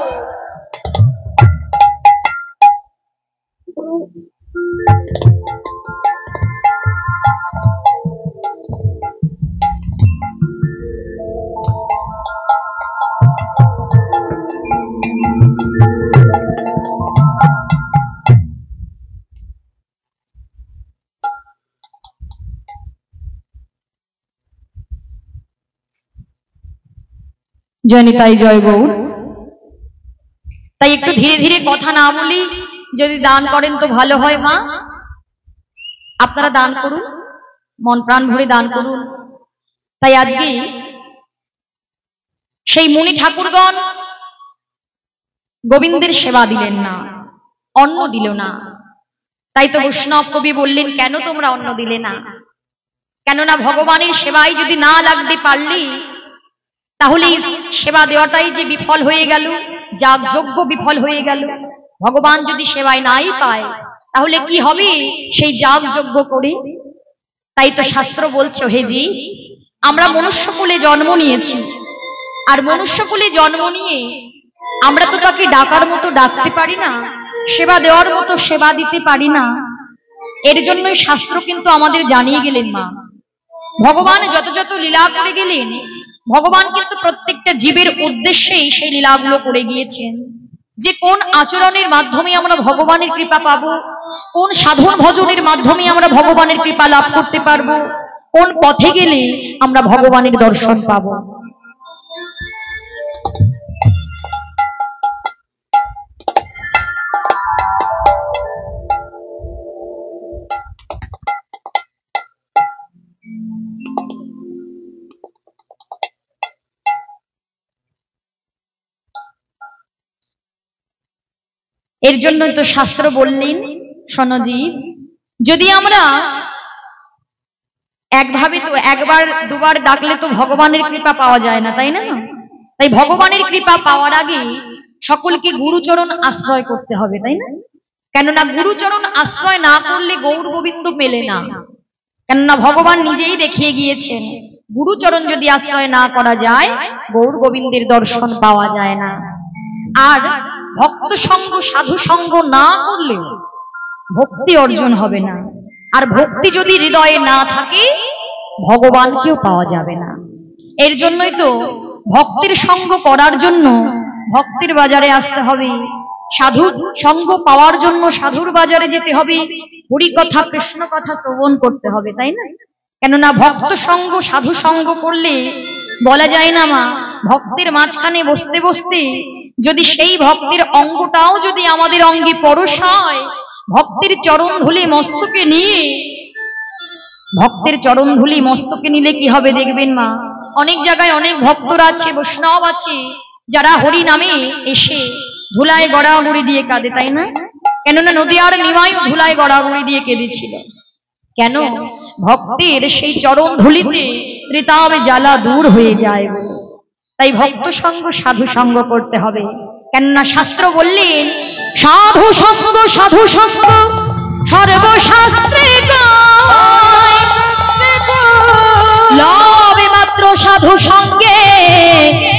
A: জয়নিতাই জয় গৌর। তাই একটু ধীরে ধীরে কথা না বলি, যদি দান করেন তো ভালো হয়। মা আপনারা দান করুন, মন প্রাণ ভরে দান করুন। তাই আজকে সেই মুনি ঠাকুরগণ গোবিন্দের সেবা দিলেন না, অন্ন দিল না। তাই তো বৈষ্ণব কবি বললেন, কেন তোমরা অন্ন দিলে না? কেননা ভগবানের সেবায় যদি না লাগতে পারলি তাহলে সেবা দেওয়াটাই যে বিফল হয়ে গেল, যাগযজ্ঞ বিফল হয়ে গেল। ভগবান যদি সেবায় নাই পায় তাহলে কি হবে সেই যাগযজ্ঞ করে? তাই তো শাস্ত্র বলছে, হে জি, আমরা মনুষ্যকুলে জন্ম নিয়েছি, আর মনুষ্যকুলে জন্ম নিয়ে আমরা তো তাকে ডাকার মতো ডাকতে পারি না, সেবা দেওয়ার মতো সেবা দিতে পারি না। এর জন্যই শাস্ত্র কিন্তু আমাদের জানিয়ে গেলেন মা, ভগবান যত যত লীলা করে গেলেন, ভগবান কিন্তু প্রত্যেকটা জীবের উদ্দেশ্যেই সেই লীলাগুলো করে গিয়েছেন। যে কোন আচরণের মাধ্যমে আমরা ভগবানের কৃপা পাবো, কোন সাধন ভজনের মাধ্যমে আমরা ভগবানের কৃপা লাভ করতে পারবো, কোন পথে গেলে আমরা ভগবানের দর্শন পাবো। এর জন্য তো শাস্ত্র বললেন, শোনজি, যদি আমরা একভাবে তো একবার দুবার ডাকলে তো ভগবানের কৃপা পাওয়া যায় না, তাই না? তাই ভগবানের কৃপা পাওয়ার আগে সকলকে গুরুচরণ আশ্রয় করতে হবে, তাই না? কেননা গুরুচরণ আশ্রয় না করলে গৌর গোবিন্দ মেলে না। কেননা ভগবান নিজেই দেখিয়ে গিয়েছেন, গুরুচরণ যদি আশ্রয় না করা যায় গৌর গোবিন্দের দর্শন পাওয়া যায় না। আর ভক্ত সঙ্গ, সাধু সঙ্গ না করলে ভক্তি অর্জন হবে না। আর ভক্তি যদি হৃদয়ে না থাকে ভগবানকেও পাওয়া যাবে না। এর জন্যই তো ভক্তের সঙ্গ করার জন্য ভক্তের বাজারে আসতে হবে, সাধু সঙ্গ পাওয়ার জন্য সাধুর বাজারে যেতে হবে, হরি কথা কৃষ্ণ কথা শ্রবণ করতে হবে, তাই না? কেননা ভক্ত সঙ্গ, সাধু সঙ্গ করলে বলা যায় না মা, ভক্তের মাঝখানে বসতে বসতে যদি সেই ভক্তের অঙ্গটাও যদি আমাদের অঙ্গে পরশ হয়, ভক্তের চরণ ধুলি মস্তকে নিয়ে, ভক্তের চরণ ধুলি মস্তকে নিলে কি হবে দেখবেন মা, অনেক জায়গায় অনেক ভক্তরা আছে, বৈষ্ণব আছে, যারা হরি নামে এসে ধুলায় গড়াগড়ি দিয়ে কাঁদে, তাই না? কেননা নদিয়ার নিমাই ধুলায় গড়াগড়ি দিয়ে কেঁদেছিল। কেন? ভক্তের সেই চরণ ধুলিতে ত্রিতাপ জ্বালা দূর হয়ে যায়। তাই ভক্ত সঙ্গ সাধু সঙ্গ করতে হবে। কেননা শাস্ত্র বললেন সাধু সঙ্গ সর্বশাস্ত্রে গায়। লবে মাত্র সাধু সঙ্গে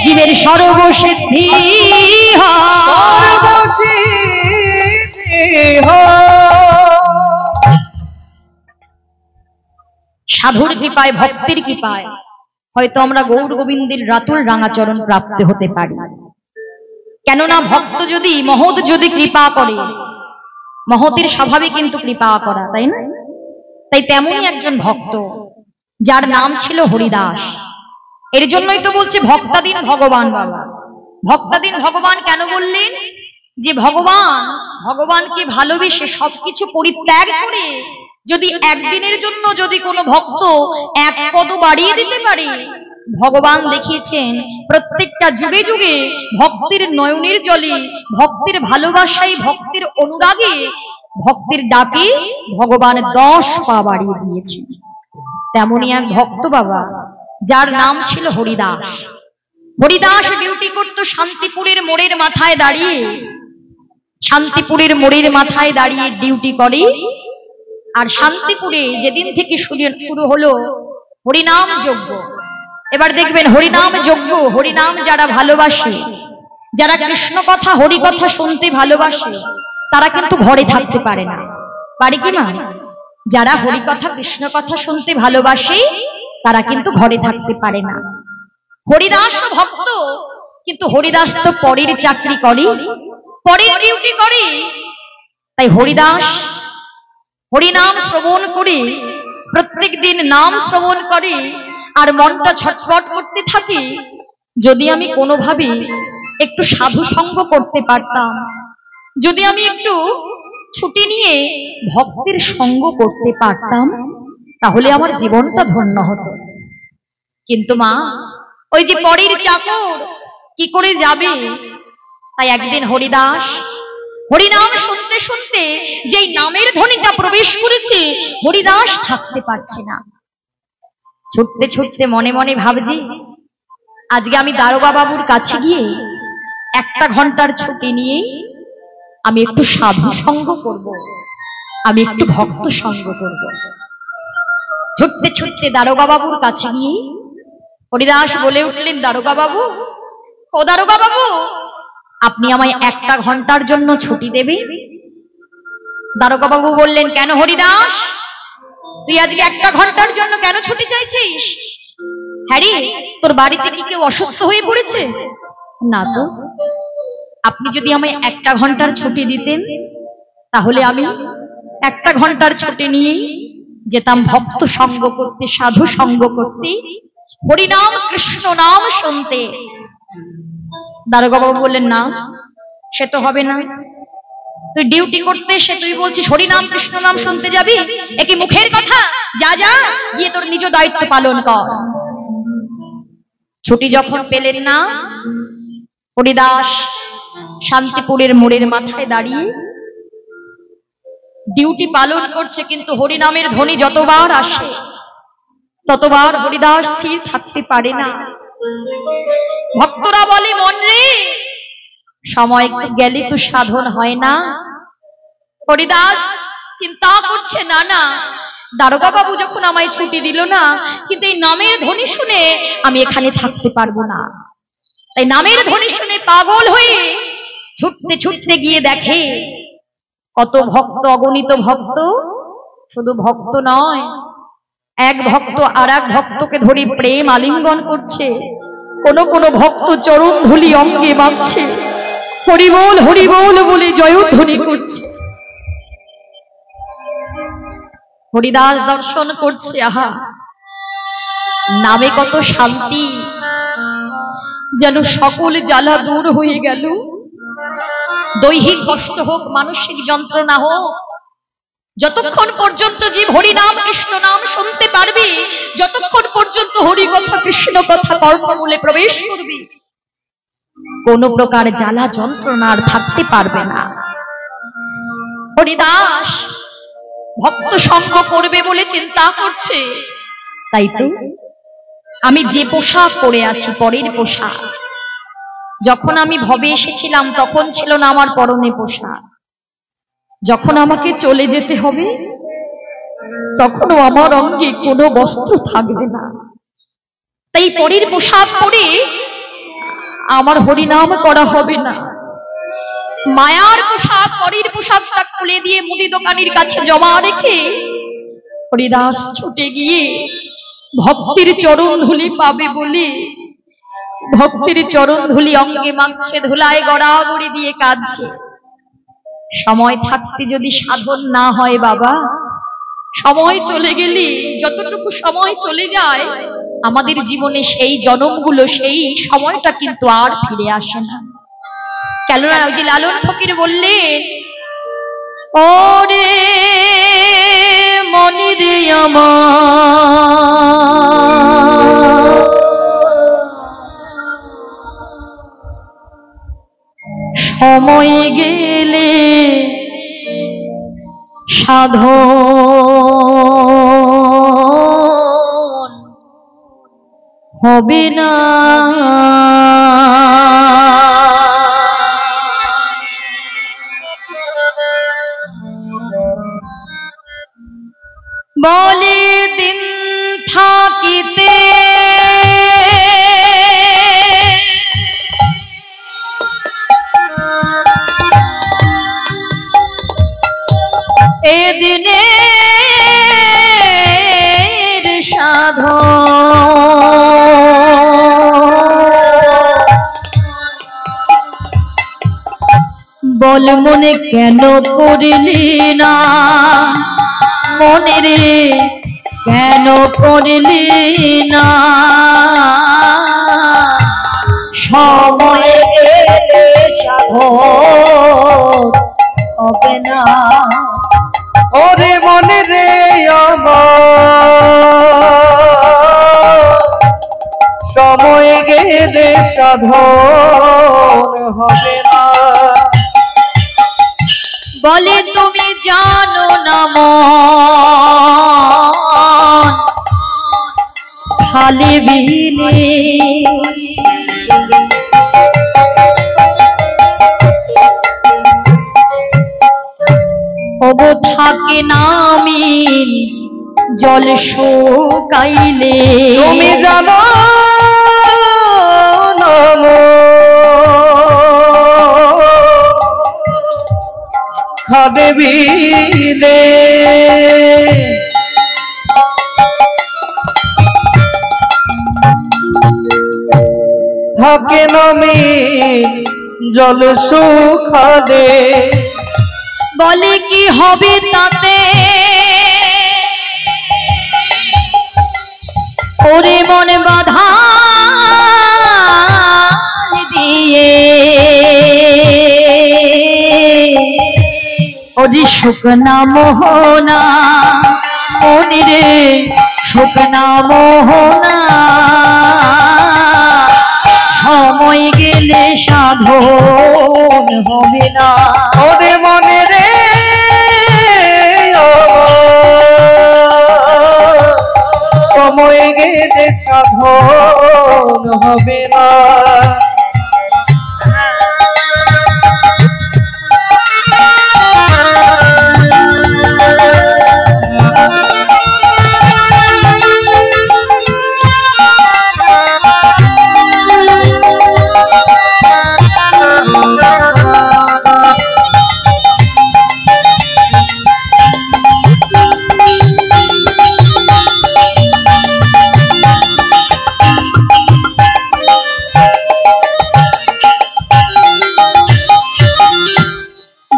A: জীবের সর্বসিদ্ধি হয়। সাধুর কৃপায় ভক্তের কৃপায় হয়তো আমরা গৌর গোবিন্দের রাতুল রাঙাচরণ প্রাপ্ত হতে পারি। কেননা ভক্ত যদি মহৎ যদি কৃপা করে, মহতের স্বভাবে কিন্তু কৃপা করা, তাই না? তাই তেমনই একজন ভক্ত যার নাম ছিল হরিদাস। এর জন্যই তো বলছে ভক্তাধীন ভগবান বাবা। ভক্তাধীন ভগবান কেন বললেন? যে ভগবানকে ভালোবেসে সবকিছু পরিত্যাগ করে যদি একদিনের জন্য যদি কোনো ভক্ত এক পদ বাড়িয়ে দিতে পারে, ভগবান দেখিয়েছেন প্রত্যেকটা যুগে যুগে ভক্তের নয়নের জলে, ভক্তের ভালোবাসায়, ভক্তের অনুরাগে, ভক্তের ডাকে ভগবান 10 পা বাড়িয়ে দিয়েছেন। তেমনই এক ভক্ত বাবা যার নাম ছিল হরিদাস। হরিদাস ডিউটি করত শান্তিপুরের মোড়ের মাথায় দাঁড়িয়ে। শান্তিপুরের মোড়ের মাথায় দাঁড়িয়ে ডিউটি করে। আর শান্তিপুরে যেদিন থেকে শুরু হলো হরিনাম যজ্ঞ। এবার দেখবেন হরিনাম যজ্ঞ, হরিনাম যারা ভালোবাসে, যারা কৃষ্ণ কথা হরি কথা শুনতে ভালোবাসে, তারা কিন্তু ঘরে থাকতে পারে না। পারে কি না? যারা হরি কথা কৃষ্ণ কথা শুনতে ভালোবাসে তারা কিন্তু ঘরে থাকতে পারে না। হরিদাস ভক্ত, কিন্তু হরিদাস তো পরের চাকরি করে, পরের ডিউটি করে। তাই হরিদাস হরিনাম শ্রবণ করে, প্রত্যেক দিন নাম শ্রবণ করে, আর মনটা ছটফট করতে থাকে, যদি আমি কোনোভাবে একটু সাধু সঙ্গ করতে পারতাম, যদি আমি একটু ছুটি নিয়ে ভক্তের সঙ্গ করতে পারতাম, তাহলে আমার জীবনটা ধন্য হতো। কিন্তু মা, ওই যে পরের চাকর কি করে যাবে? তাই একদিন হরিদাস হরিনাম শুনতে শুনতে যেই নামের ধ্বনিটা প্রবেশ করেছে, হরিদাস থাকতে পারছে না। ছুটতে ছুটতে মনে মনে ভাবছি, আজকে আমি দারোগা বাবুর কাছে গিয়ে 1 ঘন্টার ছুটি নিয়ে আমি একটু সাধু সঙ্গ করব, আমি একটু ভক্ত সঙ্গ করব। ছুটতে ছুটতে দারোগা বাবুর কাছে গিয়ে হরিদাস বলে উঠলেন, দারোগা বাবু, ও দারোগা বাবু, আপনি আমায় 1 ঘন্টার জন্য ছুটি দেবে? দারোগা বাবু বললেন, কেন হরিদাস, তুই আজকে 1 ঘন্টার জন্য কেন ছুটি চাইছিস? হ্যাঁ রে, তোর বাড়িতে কি কেউ অসুস্থ হয়ে পড়েছে? না তো। আপনি যদি আমায় 1 ঘন্টার ছুটি দিতেন, তাহলে আমি 1 ঘন্টার ছুটি নিয়ে যেতাম ভক্ত সঙ্গ করতে, সাধু সঙ্গ করতে, হরিনাম কৃষ্ণ নাম শুনতে। দারোগা বাবু বললেন, না, সে তো হবে না। তুই ডিউটি করতে এসে তুই বলছিস হরিনাম কৃষ্ণ নাম শুনতে যাবি? এ কি মুখের কথা? যা যা, গিয়ে তোর নিজ দায়িত্ব পালন কর। ছুটি যখন পেলেন না, হরিদাস শান্তিপুরের মোড়ের মাথায় দাঁড়িয়ে ডিউটি পালন করছে, কিন্তু হরিনামের ধ্বনি যতবার আসে ততবার হরিদাস স্থির থাকতে পারে না। ভক্তরা বলে, মন রে, সময় গেলে তো সাধন হয় না। হরিদাস চিন্তা করছে, না না, দারোগা বাবু যখন আমায় ছুটি দিল না, কিন্তু এই নামের ধ্বনি শুনে আমি এখানে থাকতে পারবো না। তাই নামের ধ্বনি শুনে পাগল হয়ে ছুটতে ছুটতে গিয়ে দেখে কত ভক্ত, অগণিত ভক্ত, শুধু ভক্ত নয়, এক ভক্ত আর এক ভক্তকে ধরে প্রেম আলিঙ্গন করছে। কোন কোন ভক্ত চরণ ধুলি অঙ্গে মাখছে, হরিবোল হরিবোল বলে জয়ধ্বনি করছে। হরিদাস দর্শন করছে, আহা, নামে কত শান্তি, যেন সকল জ্বালা দূর হয়ে গেল। দৈহিক কষ্ট হোক, মানসিক যন্ত্রণা হোক, যতক্ষণ পর্যন্ত জীব হরিনাম কৃষ্ণ নাম শুনতে পারবে, যতক্ষণ পর্যন্ত হরি কথা কৃষ্ণ কথা কর্ণমূলে প্রবেশ করবে, কোন প্রকার জ্বালা যন্ত্রণা আর থাকতে পারবে না। হরিদাস ভক্ত সঙ্গ করবে বলে চিন্তা করছে। তাই তো আমি যে পোশাক পরে আছি পরের পোশাক, যখন আমি ভবে এসেছিলাম তখন ছিল না আমার পরনে পোশাক, যখন আমাকে চলে যেতে হবে তখনও আমার অঙ্গে কোনো বস্ত্র থাকবে না। তাই পরের পোশাক পরে আমার হরিনাম করা হবে না। মায়ার পোশাক পরের পোশাকটা খুলে দিয়ে মুদি দোকানির কাছে জমা রেখে হরিদাস ছুটে গিয়ে ভক্তির চরণ ধুলি পাবে বলে ভক্তির চরণ ধুলি অঙ্গে মাখছে, ধুলায় গড়াগড়ি দিয়ে কাঁদছে। সময় থাকতে যদি সাধন না হয় বাবা, সময় চলে গেলে যতটুকু সময় চলে যায় আমাদের জীবনে সেই জন্মগুলো সেই সময়টা কিন্তু আর ফিরে আসে না। কেননা ওই যে লালন ফকির বললেন, ওরে মনি রে আমার সময় গেলে সাধন হবে না। বলে দিন থাকিতে এদিনের সাধন বল মনে কেন করলি না, মনে রে কেন করলি না, সময়ে গেলে সাধন হবে না।
B: ওরে মনে রে আমার সময় গেলে সাধন হবে না।
A: বলে তুমি জানো না মন খালি বিলে ওগো থাকে নামি জল শুকাইলে।
B: তুমি জানো না খাবে বিলে থাকে নামি জল শুকালে।
A: বলে কি হবে তাতে ওরে মন বাধা দিয়ে ওরে শুকনা মোহনা মনে রে শুকনা মোহনা সময় গেলে সাধন হবে না।
B: ওরে মনে রে সময় গেলে সাধন হবে না।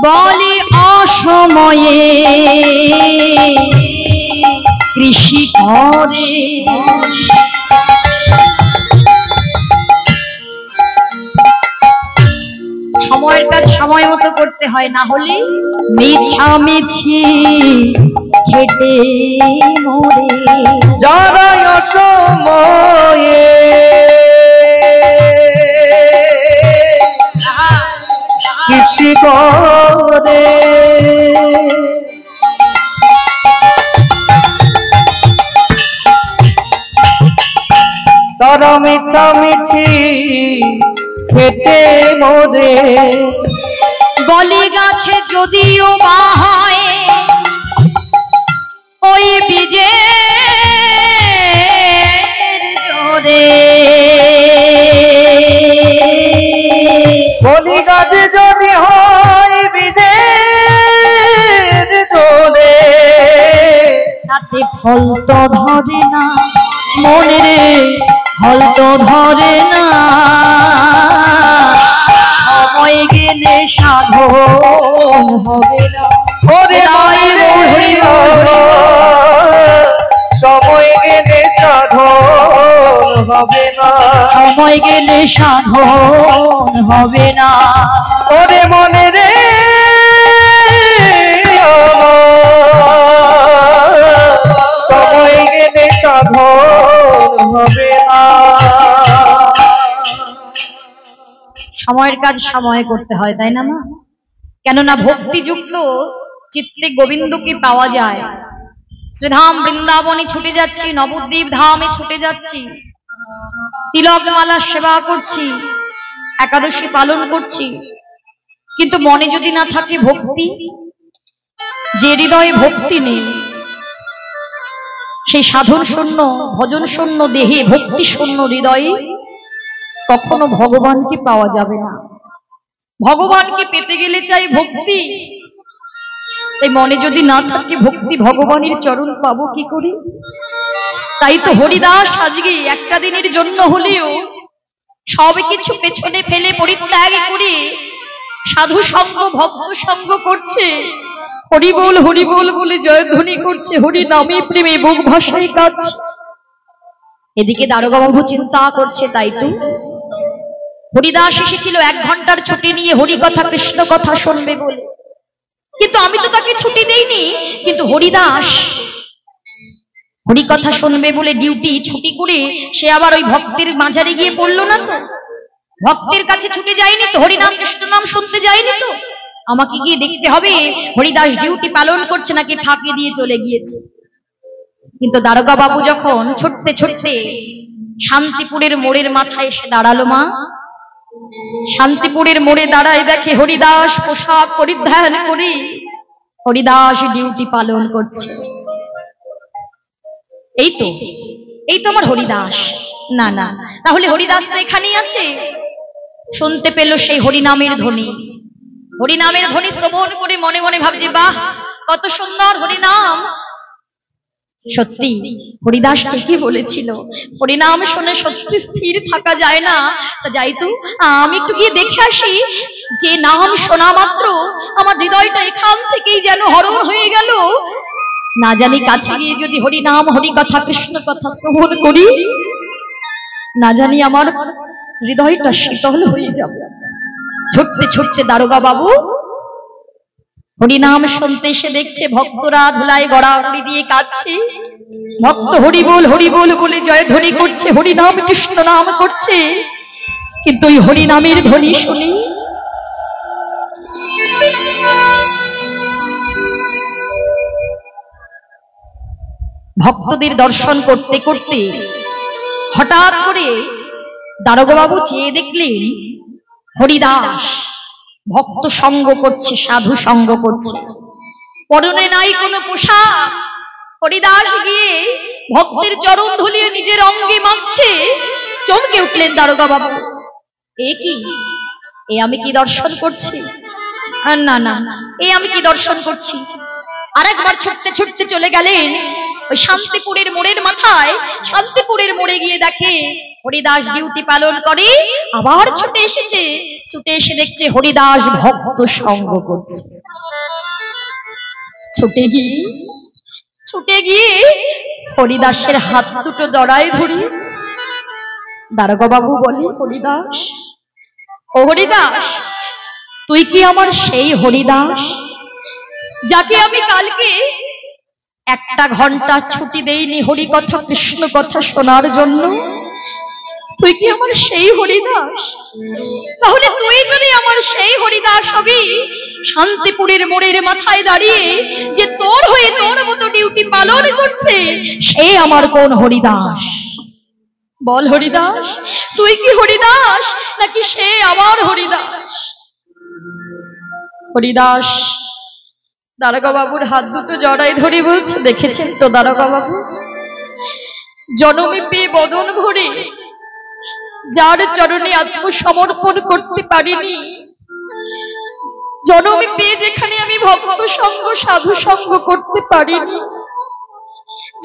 A: বলে অসময়ে কৃষি করে সময়ের কাজ সময় মতো করতে হয়, না হলে মিছামিছি খেটে মরে।
B: যারা অসময়ে কৃষি করে তারা মিছামিছি খেটে মরে।
A: বলি গাছে যদিও বা হয় ওই বীজের জোরে,
B: বলি গাছে যদি হয় বীজের জোরে,
A: তাতে ফল তো ধরে না মনে রে, ফল তো ধরে না, সময় গেলে সাধন হবে না।
B: ওরে
A: তাই বলি
B: সময় গেলে সাধন হবে না,
A: সময় গেলে সাধন হবে না।
B: ওরে মনে রে সময় গেলে সাধন হবে না।
A: সময়ের কাজ সময়ে করতে হয়, তাই না মা? কেননা ভক্তিযুক্ত চিত্তে গোবিন্দকে পাওয়া যায়। শ্রীধাম বৃন্দাবনে ছুটে যাচ্ছি, নবদ্বীপ ধামে ছুটে যাচ্ছি, তিলকমালা সেবা করছি, একাদশী পালন করছি, কিন্তু মনে যদি না থাকে ভক্তি, যে হৃদয়ে ভক্তি নেই, সেই সাধন শূন্য ভজন শূন্য দেহে ভক্তি শূন্য হৃদয়ে কখনো ভগবানকে পাওয়া যাবে না। ভগবানকে পেতে গেলে চাই ভক্তি, তাই মনে যদি না থাকে ভক্তি, ভগবানের চরণ পাবো কি করে? তাই তো হরিদাস আজকে একটা দিনের জন্য হলেও সব কিছু পেছনে ফেলে পরিত্যাগ করে সাধু সঙ্গ ভক্ত সঙ্গ করছে, হরিবোল হরিবোল বলে জয়ধ্বনি করছে, হরি নামে প্রেমে বুক ভাষায় কাঁদছে। এদিকে দারোগা বাবু চিন্তা করছে, তাই তো হরিদাস এসেছিল 1 ঘন্টার ছুটি নিয়ে হরি কথা কৃষ্ণ কথা শুনবে বলে, কিন্তু আমি তো তাকে ছুটি দেইনি। কিন্তু হরিদাস হরি কথা শুনবে বলে ডিউটি ছুটি করে সে আবার ওই ভক্তের মাঝারে গিয়ে পড়লো না তো, ভক্তের কাছে ছুটে যায়নি তো, হরিনাম কৃষ্ণ নাম শুনতে যায়নি তো। আমাকে গিয়ে দেখতে হবে হরিদাস ডিউটি পালন করছে নাকি ফাঁকি দিয়ে চলে গিয়েছে। কিন্তু দারোগা বাবু যখন ছুটতে ছুটতে শান্তিপুরের মোড়ের মাথায় এসে দাঁড়ালো, মা শান্তিপুরের মোড়ে দাঁড়ায় দেখে হরিদাস পোশাক পরিধান করে হরিদাস ডিউটি পালন করছে। এই তো আমার হরিদাস। না না, তাহলে হরিদাস তো এখানেই আছে। শুনতে পেল সেই হরিনামের ধ্বনি, হরিনামের ধ্বনি শ্রবণ করে মনে মনে ভাবছে, বাহ কত সুন্দর হরিনাম। সত্যি হরিদাস ঠিকই বলেছিল, হরিনাম শুনে সত্যি স্থির থাকা যায় না। তা যাই তো, আমি একটু গিয়ে দেখে আসি, যে নাম শোনা মাত্র আমার হৃদয়টা এখান থেকেই যেন হরণ হয়ে গেল। না জানি কাছে গিয়ে যদি হরিনাম হরি কথা কৃষ্ণ কথা শ্রবণ করি, না জানি আমার হৃদয়টা শীতল হয়ে যাবে। ছুটতে ছুটতে দারোগা বাবু হরিনাম শুনতে এসে দেখছে ভক্তরা ধুলায় গড়াগড়ি দিয়ে কাঁদছে, ভক্ত হরিবোল হরিবোল বলে জয়ধ্বনি করছে, হরিনাম কৃষ্ণ নাম করছে। কিন্তু ওই হরিনামের ধ্বনি শুনে ভক্তদের দর্শন করতে করতে হঠাৎ করে দারোগা বাবু চেয়ে দেখলেন হরিদাস ভক্ত সঙ্গ করছে, সাধু সঙ্গ করছে, পরনে নাই কোনো পোশাক। হরিদাস গিয়ে ভক্তের চরণ ধুলিয়ে নিজের অঙ্গে মাখছে। চমকে উঠলেন দারোগা বাবু, এ কি, এ আমি কি দর্শন করছি? না না, এ আমি কি দর্শন করছি? আরেকবার ছুটতে ছুটতে চলে গেলেন ওই শান্তিপুরের মোড়ের মাথায়। শান্তিপুরের মোড়ে গিয়ে দেখে হরিদাস ডিউটি পালন করে। আবার ছুটে এসেছে, ছুটে এসে দেখছে হরিদাস ভক্ত সঙ্গ করছে। ছুটে গিয়ে হরিদাসের হাত দুটো জড়ায় ধরি। দারোগা বাবু বলে, হরিদাস, ও হরিদাস, তুই কি আমার সেই হরিদাস যাকে আমি কালকে 1 ঘন্টা ছুটি দেইনি হরি কথা কৃষ্ণ কথা শোনার জন্য? তুই কি আমার সেই হরিদাস? তাহলে তুই যদি আমার সেই হরিদাস হবি, শান্তিপুরের মোড়ের মাথায় দাঁড়িয়ে যে তোর হয়ে তোর মতো ডিউটি পালন করছে, সে আমার কোন হরিদাস? বল হরিদাস, তুই কি হরিদাস নাকি সে আবার হরিদাস? হরিদাস দারোগা বাবুর হাত দুটো জড়াই ধরে বলছে, দেখেছেন তো দারোগা বাবু, জনমে পেয়ে বদন ভরে যার চরণে আত্মসমর্পণ করতে পারিনি, জনমে পেয়ে যেখানে আমি ভক্ত সঙ্গ সাধু সঙ্গ করতে পারিনি,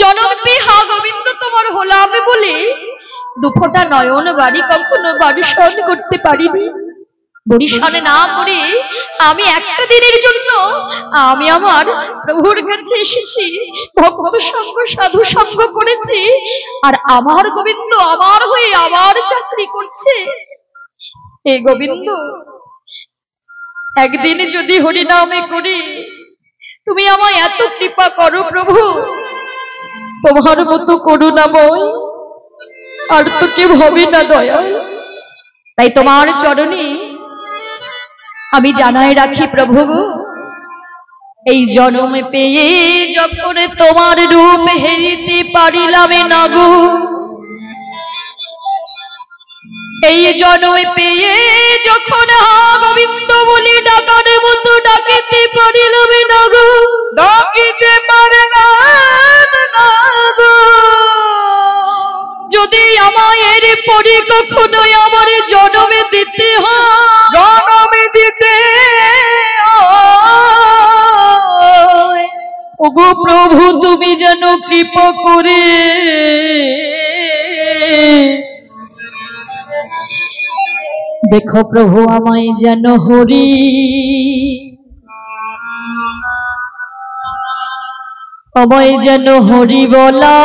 A: জনম পেয়ে হা গোবিন্দ তোমার হলাম বলে দুফোটা নয়ন বাড়ি কখনো বারিশন করতে পারিনি। বরিশনে না করে আমি একটা দিনের জন্য আমি আমার প্রভুর কাছে এসেছি, ভক্ত সঙ্গ সাধু সঙ্গ করেছি, আর আমার গোবিন্দ আমার হয়ে আবার চাকরি করছে। হে গোবিন্দ, একদিন যদি হরিনামে করি তুমি আমায় এত কৃপা করো প্রভু, তোমার মতো করুণাময় আর তো কেউ হবে না দয়াল। তাই তোমার চরণে আমি জানাই রাখি প্রভু, এই জন্মে পেয়ে যখন তোমার রূপ হেরিতে পারিলাম না গো, এই জন্মে পেয়ে যখন হা গোবিন্দ বলি ডাকার মতো ডাকিতে পারিলাম না গো,
B: ডাকিতে পারিলাম না গো,
A: যদি আমায় এর পরে কখনো আমার জন্মে দিতে হয়,
B: জনমে দিতে হয়,
A: ওগো প্রভু তুমি যেন কৃপা করে দেখো প্রভু আমায় যেন হরি আমায় যেন হরি বলা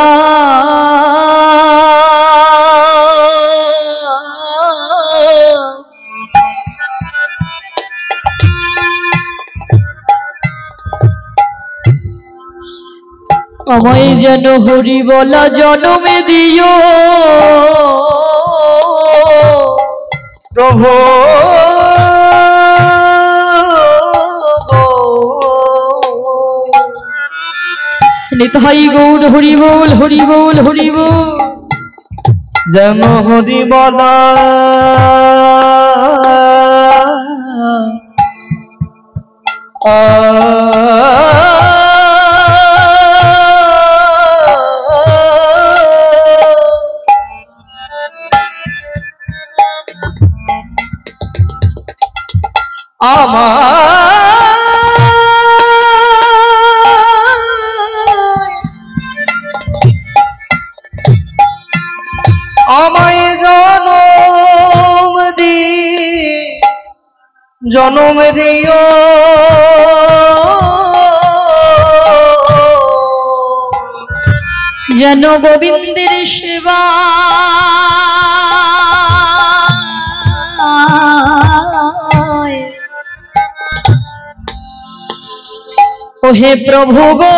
A: আমায় যেন হরি বলা জনমে দিও
B: প্রভু।
A: নিতাই গৌর হরি বল হরি বল হরি বল।
B: যেন হরি বলা আমায় জনম দিও
A: যেন গোবিন্দের সেবা ও হে প্রভু গো,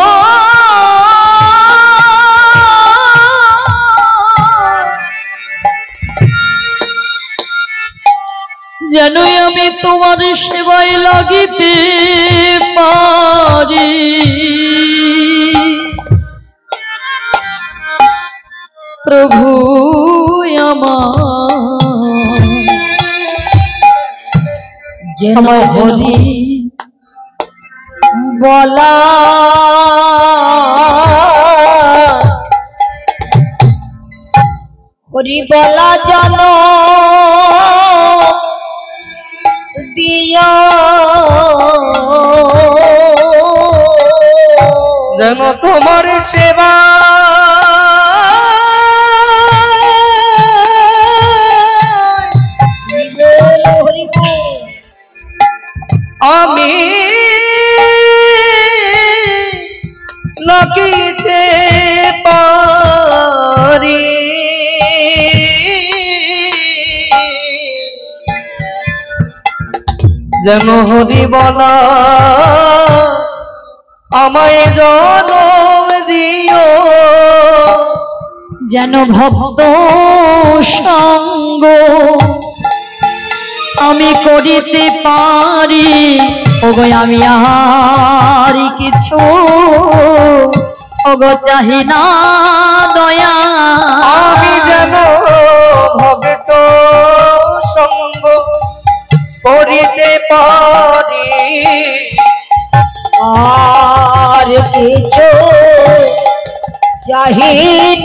A: যেন আমি তোমার সেবায় লাগিতে পারি, প্রভু আমার যেন হরি
C: বলা হরি বলা জন দিও
B: যেন তোমার সেবা আমি লাগিতে পারি, যেন হরি বলা আমায় জনম দিও,
A: যেন ভক্ত সঙ্গ আমি করিতে পারি, ওগো আমি আর কিছু ওগো চাহি না দয়া
B: আমি যেন ভক্ত সঙ্গ করিতে পারি
C: আর কিছু চাহি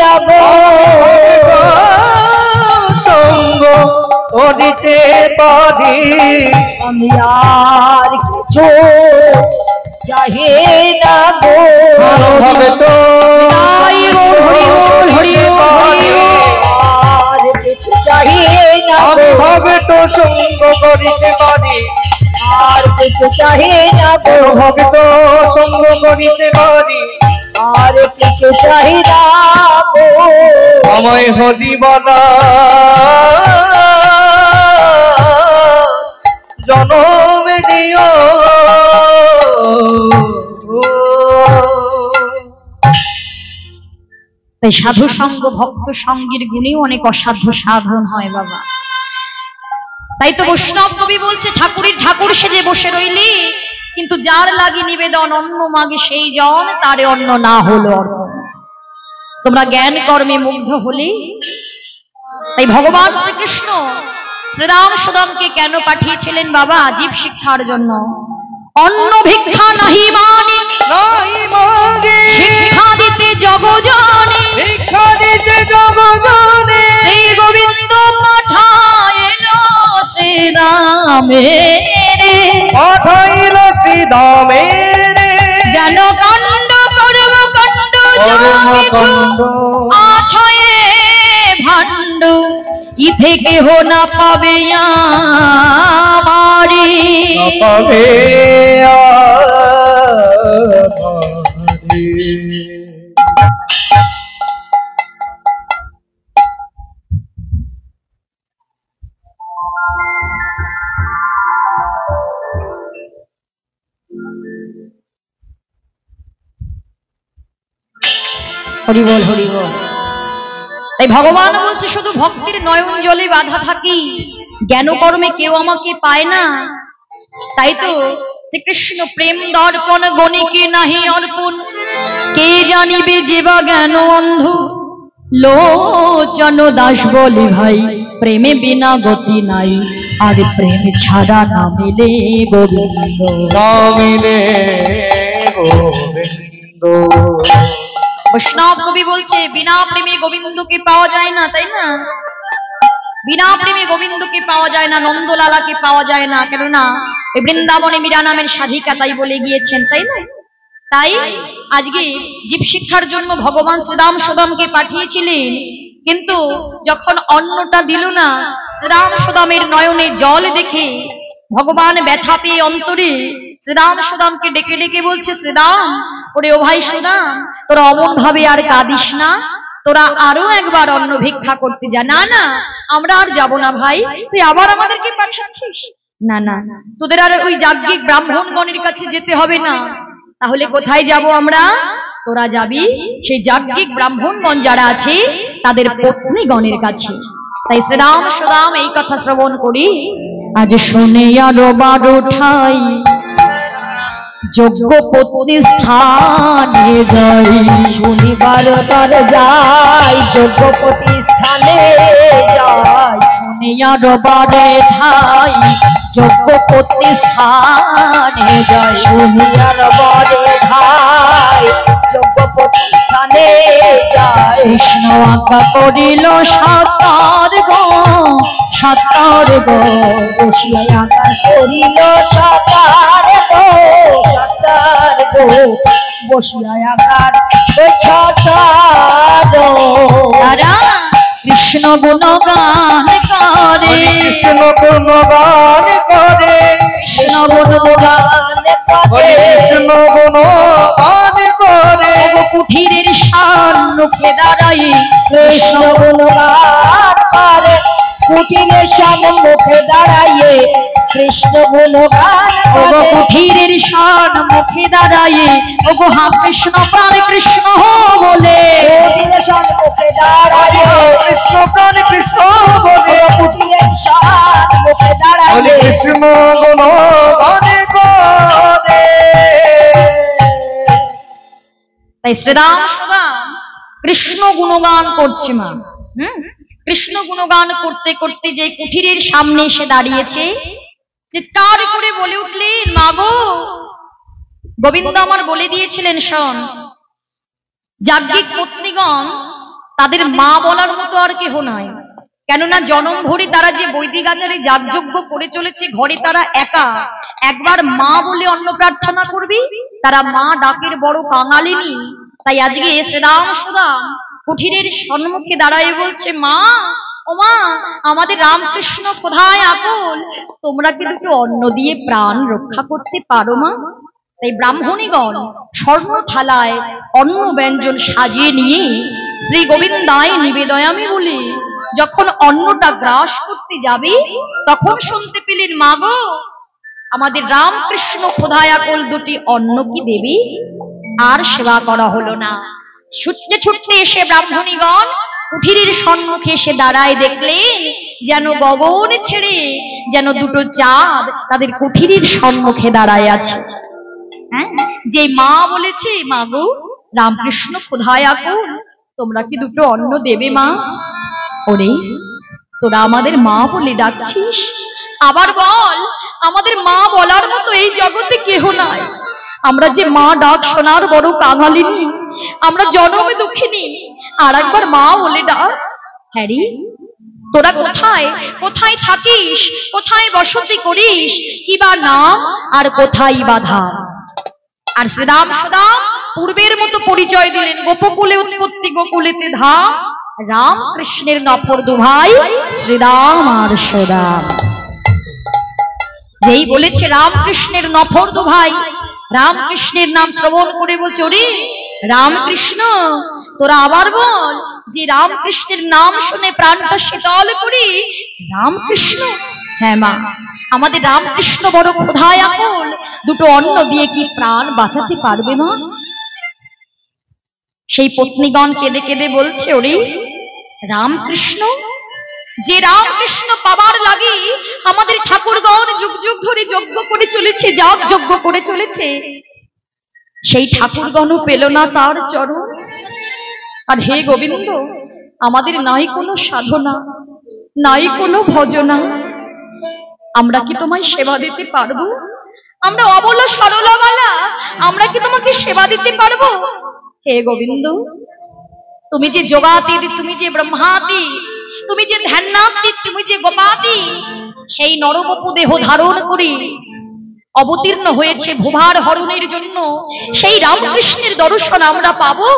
C: না গো
B: সঙ্গ করিতে পারি
C: আমি আর কিছু চাহি না গো
B: ভক্ত
A: তাই গো হরি বল হরি বল হরি বল।
C: আর কিছু চাহি না
B: আমি
C: গো
B: ভক্ত সঙ্গ করিতে পারি
C: আর কিছু চাহি না গো
B: ভক্ত সঙ্গ করিতে পারি
C: আর কিছু চাহি না গো
B: আমায় হরি বলা জনম দিও
A: তাই সাধু সঙ্গ ভক্ত সঙ্গের গুণেও অনেক অসাধ্য সাধন হয় বাবা। তাই তো বৈষ্ণব কবি বলছে ঠাকুরের ঠাকুর সেজে বসে রইলি কিন্তু যার লাগি নিবেদন অন্ন মাগে সেই জন তারে অন্ন না হলো অর্পণ। তোমরা জ্ঞান কর্মে মুগ্ধ হলে তাই ভগবান শ্রীকৃষ্ণ শ্রীরাম সুদামকে কেন পাঠিয়েছিলেন বাবা? জীব শিক্ষার জন্য। অন্ন ভিক্ষা নাহি মানি
B: নাই মাগে
A: শিক্ষা দিতে জগজনে
B: ভিক্ষা দিতে জগজনে
A: শ্রী গোবিন্দ পাঠাইল শ্রীরামে
B: পাঠাইল শ্রীদামের
A: যেন কাণ্ড কর্মকাণ্ড যা কিছু আছয়ে ভাণ্ড ই থেকে হো না পাবে আমারে
B: পাবে
A: হরি বল হরি বল। তাই ভগবান বলছে শুধু ভক্তির নয়ন জলে বাধা থাকি জ্ঞান কর্মে কেউ আমাকে পায় না। তাই তো শ্রীকৃষ্ণ প্রেম দর্পণ গণিকে নাহি অর্পণ কে জানিবে যেবা জ্ঞান অন্ধ লোচন দাস বলি ভাই প্রেমে বিনা গতি নাই আর প্রেম ছাড়া না মিলে গোবিন্দ
B: নামিলে গোবিন্দ।
A: বৈষ্ণব কবি বলছে বিনা প্রেমে গোবিন্দকে পাওয়া যায় না, তাই না? বিনা প্রেমে গোবিন্দকে পাওয়া যায় না, নন্দলালাকে পাওয়া যায় না, কেননা এই বৃন্দাবনে মীরা নামের সাধিকা তাই বলে গিয়েছেন, তাই না? তাই আজকে জীব শিক্ষার জন্য ভগবান শ্রীরাম সুদামকে পাঠিয়েছিলেন, কিন্তু যখন অন্নটা দিল না শ্রীরাম সুদামের নয়নে জল দেখে ভগবান ব্যথা পেয়ে অন্তরে শ্রীরাম সুদামকে ডেকে ডেকে বলছে, শ্রীরাম ওরে ও ভাই সুদাম, তোরা অমন ভাবে আর কাঁদিস না, তোরা আরো একবার অন্ন ভিক্ষা করতে যা। না না, আমরা আর যাব না ভাই, তুই আবার আমাদেরকে পাঠাচ্ছিস? না না, তোদের আর ওই যাজ্ঞিক ব্রাহ্মণগণের কাছে যেতে হবে না। তাহলে কোথায় যাব আমরা? তোরা যাবি সেই যাজ্ঞিক ব্রাহ্মণগণ যারা আছে তাদের পত্নীগণের কাছে। তাই শ্রীরাম সুদাম এই কথা শ্রবণ করি আজ শুনে আরো বার উঠাই যোগ্য পত্নী স্থানে যাই।
C: শনিবার তার যাই যোগ্যপতি স্থানে যাই
A: শুনে আরো বারে ঠাই যোগ্য পত্নী স্থানে যাই।
C: শনিবার বরে ধাই যোগ্যপতি স্থানে যাই
A: কৃষ্ণ আজ্ঞা করিল সাতার গো সাতার গো
C: বসিয়া আকার করিল সাতার গো সাতার গো বসিয়া আকার সাতার গো
A: তারা কৃষ্ণ গুণগান করে
B: কৃষ্ণ গুণগান করে
A: কৃষ্ণ গুণগান
C: করে
B: কৃষ্ণ গুণগান করে
A: কুঠিরের সম্মুখে দাঁড়াই
C: কৃষ্ণ গুণগান করে কুটিরের সম্মুখে দাঁড়াইয়ে কৃষ্ণ গুণগান
A: ওগো
C: করে
A: কুঠিরের সম্মুখে দাঁড়াই ওগো হা কৃষ্ণ প্রাণ কৃষ্ণ বলে
C: কুটিরের সম্মুখে দাঁড়াইয়ে
B: কৃষ্ণ প্রাণ কৃষ্ণ বলে
C: কুটিরের সম্মুখে দাঁড়াইয়ে
B: কৃষ্ণ গুণগান করে।
A: তাই তাই শ্রীরাম সদা কৃষ্ণ গুণগান করছে মা। কৃষ্ণ গুণগান করতে করতে যে কুঠিরের সামনে এসে দাঁড়িয়েছে, চিৎকার করে বলে উঠলেন, মা গো, গোবিন্দ আমার বলে দিয়েছিলেন, শোন, যাজ্ঞিক পত্নীগণ তাদের মা বলার মতো আর কেহ নয়। কেননা জনম ভরে তারা যে বৈদিক আচারে যাগযজ্ঞ করে চলেছে, ঘরে তারা একা, একবার মা বলে অন্ন প্রার্থনা করবি, তারা মা ডাকের বড় কাঙালিনী। তাই আজকে শ্রীরাম সুদাম কুঠিরের সম্মুখে দাঁড়ায় বলছে, মা, ও মা, আমাদের রামকৃষ্ণ কোথায় আকুল, তোমরা কি দুটো অন্ন দিয়ে প্রাণ রক্ষা করতে পারো মা? তাই ব্রাহ্মণীগণ স্বর্ণ থালায় অন্ন ব্যঞ্জন সাজিয়ে নিয়ে শ্রী গোবিন্দায় নিবেদয়ামি বলে যখন অন্নটা গ্রাস করতে যাবে, তখন শুনতে পেলেন, মা গো, আমাদের রামকৃষ্ণ খোদায় আকুল, দুটি অন্ন কি দেবে? আর সেবা করা হলো না। ছুটতে ছুটতে এসে ব্রাহ্মণীগণ কুঠিরের সম্মুখে এসে দাঁড়ায়, দেখলেন যেন গগন ছেড়ে যেন দুটো চাঁদ তাদের কুঠিরের সম্মুখে দাঁড়ায় আছে। হ্যাঁ, যে মা বলেছে, মা গো, রামকৃষ্ণ খোদায় আকুল, তোমরা কি দুটো অন্ন দেবে মা? ওরে, তোরা আমাদের মা বলে ডাকছিস, আবার বল, আমাদের মা বলার মতো এই জগতে কেহ নাই। আমরা যে মা ডাক শোনার বড় কাঙালিনী, আমরা জনমে দুঃখিনী, আর একবার মা বলে ডাক। হ্যাঁ রে, তোরা কোথায় কোথায় থাকিস, কোথায় বসতি করিস, কি বা নাম আর কোথায় বা ধাম? আর শ্রীরাম সদা পূর্বের মতো পরিচয় দিলেন, গোপকুলে উৎপত্তি, গোকুলেতে ধাম, রামকৃষ্ণের নফর দুভাই শ্রীরাম আর সুদাম। যেই বলেছে রামকৃষ্ণের নফর দুভাই, রামকৃষ্ণের নাম শ্রবণ করে বলছে, ওরে রামকৃষ্ণ, তোরা আবার বল, যে রামকৃষ্ণের নাম শুনে প্রাণটা শীতল করি, রামকৃষ্ণ। হ্যাঁ মা, আমাদের রামকৃষ্ণ বড় ক্ষুধায় আকুল, দুটো অন্ন দিয়ে কি প্রাণ বাঁচাতে পারবে মা? সেই পত্নীগণ কেঁদে কেঁদে বলছে, ওরে রামকৃষ্ণ, যে রামকৃষ্ণ পাবার লাগে আমাদের ঠাকুরগণ যুগ যুগ ধরে যজ্ঞ করে চলেছে, যাগ যজ্ঞ করে চলেছে, সেই ঠাকুরগণও পেল না তার চরণ। আর হে গোবিন্দ, আমাদের নাই কোনো সাধনা, নাই কোনো ভজনা, আমরা কি তোমায় সেবা দিতে পারবো? আমরা অবলা সরলাবালা, আমরা কি তোমাকে সেবা দিতে পারবো? হে গোবিন্দ, তুমি যে যোগাতি, তুমি যে ব্রহ্মাতি, তুমি যে ধ্যানাতি, তুমি যে গোপাতি, সেই নরবপু দেহ ধারণ করে অবতীর্ণ হয়েছে ভূভার হরণের জন্য, সেই রামকৃষ্ণের দর্শন আমরা পাবো?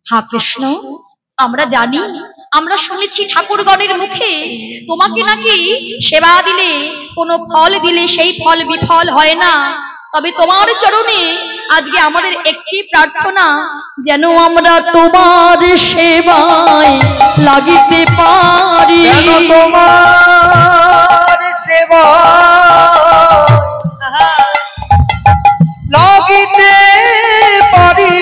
A: হা কৃষ্ণ, আমরা জানি, আমরা শুনেছি ঠাকুরগণের মুখে তোমাকে নাকি সেবা দিলে, কোনো ফল দিলে সেই ফল বিফল হয় না। তবে তোমার চরণে আজকে আমাদের একটি প্রার্থনা, যেন আমরা তোমার সেবায় লাগিতে পারি,
B: যেন তোমার সেবায় লাগিতে পারি,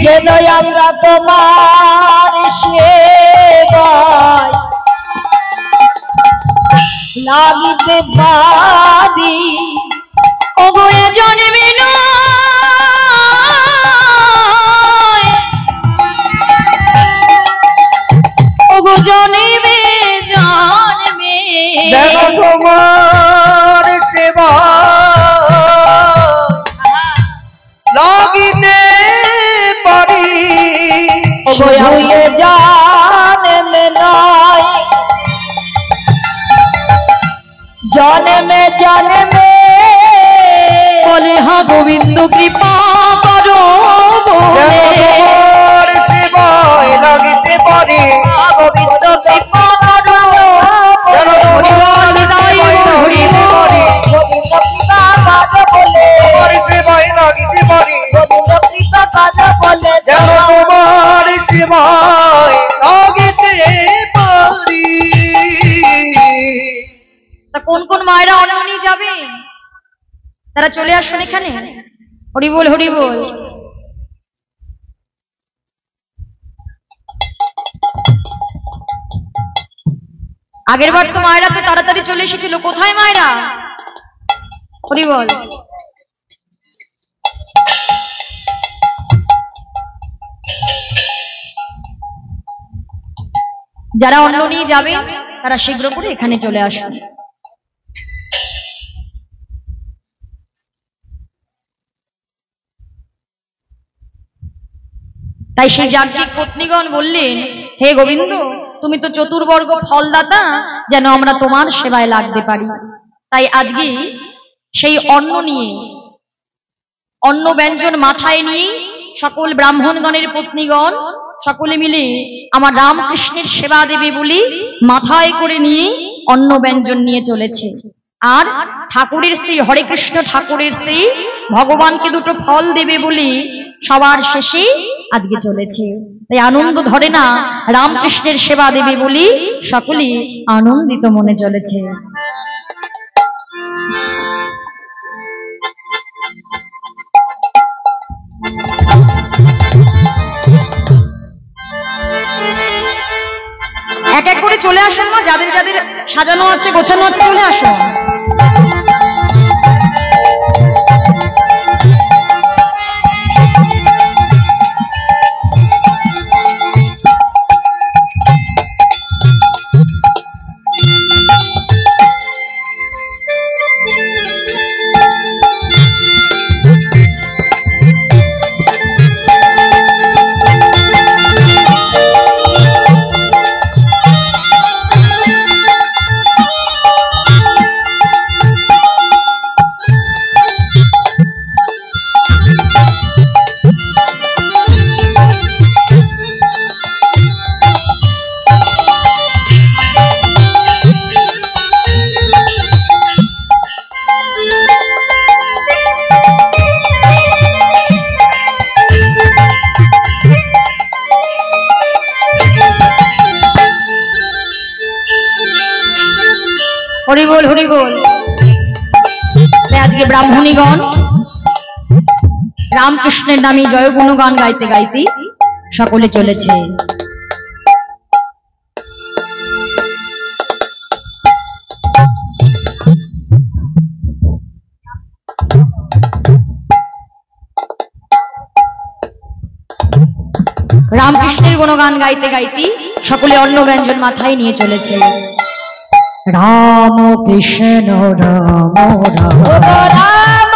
C: যেন আমরা তোমার সেবায় লাগিতে পারি।
A: ওগো এ জন্মে নয়, ওগো জন্মে জন্মে,
B: যেন তোমার সেবায় লাগিতে পারি,
C: শুয়ে জন্মে নয়, জন্মে জন্মে
A: বলে হা গোবিন্দ কৃপা করো
B: যেন
A: বলে,
B: তোমার সেবায় লাগিতে পারি,
A: হা গোবিন্দ কৃপা করো
B: যেন
A: হরিবল দাই হরিব,
C: গোবিন্দ কৃপা কাজ বলে,
B: তোমার সেবায় লাগিতে পারি,
C: গোবিন্দ কৃপা কাজ বলে,
B: যেন তোমার সেবায় লাগিতে পারি।
A: তা কোন কোন মায়েরা অন্ন নিয়ে যাবে, তারা চলে আসুন এখানে। হরি বল, হরি বল। আগের বার তো মায়েরা তো তাড়াতাড়ি চলে এসেছিল, কোথায় মায়েরা? হরি বল। যারা অন্ন নিয়ে যাবে তারা শীঘ্র করে এখানে চলে আসুন। তাই সেই যাজ্ঞিক পত্নীগণ বললেন, হে গোবিন্দ, তুমি তো চতুর্বর্গ ফলদাতা, যেন আমরা তোমার সেবায় লাগতে পারি। তাই আজকে সেই অন্ন নিয়ে, অন্ন ব্যঞ্জন মাথায় নিয়ে সকল ব্রাহ্মণগণের পত্নীগণ সকলে মিলে আমার রামকৃষ্ণের সেবা দেবে বলে মাথায় করে নিয়ে অন্ন ব্যঞ্জন নিয়ে চলেছে। আর ঠাকুরের স্ত্রী, হরে কৃষ্ণ ঠাকুরের স্ত্রী ভগবানকে দুটো ফল দেবে বলে সবার শেষে আজকে চলেছে। তাই আনন্দ ধরে না, রামকৃষ্ণের সেবা দেবে বলে সকলে আনন্দিত মনে চলেছে। এক এক করে চলে আসুন মা, যাদের যাদের সাজানো আছে গোছানো আছে চলে আসুন। হরি বল হরি বল। আজকে ব্রাহ্মণীগণ রামকৃষ্ণের নামে জয় গুণগান গাইতে গাইতে সকলে চলেছে। রামকৃষ্ণের গুণগান গাইতে গাইতে সকলে অন্ন ব্যঞ্জন মাথায় নিয়ে চলেছে। রাম কৃষ্ণ রাম রাম
C: রাম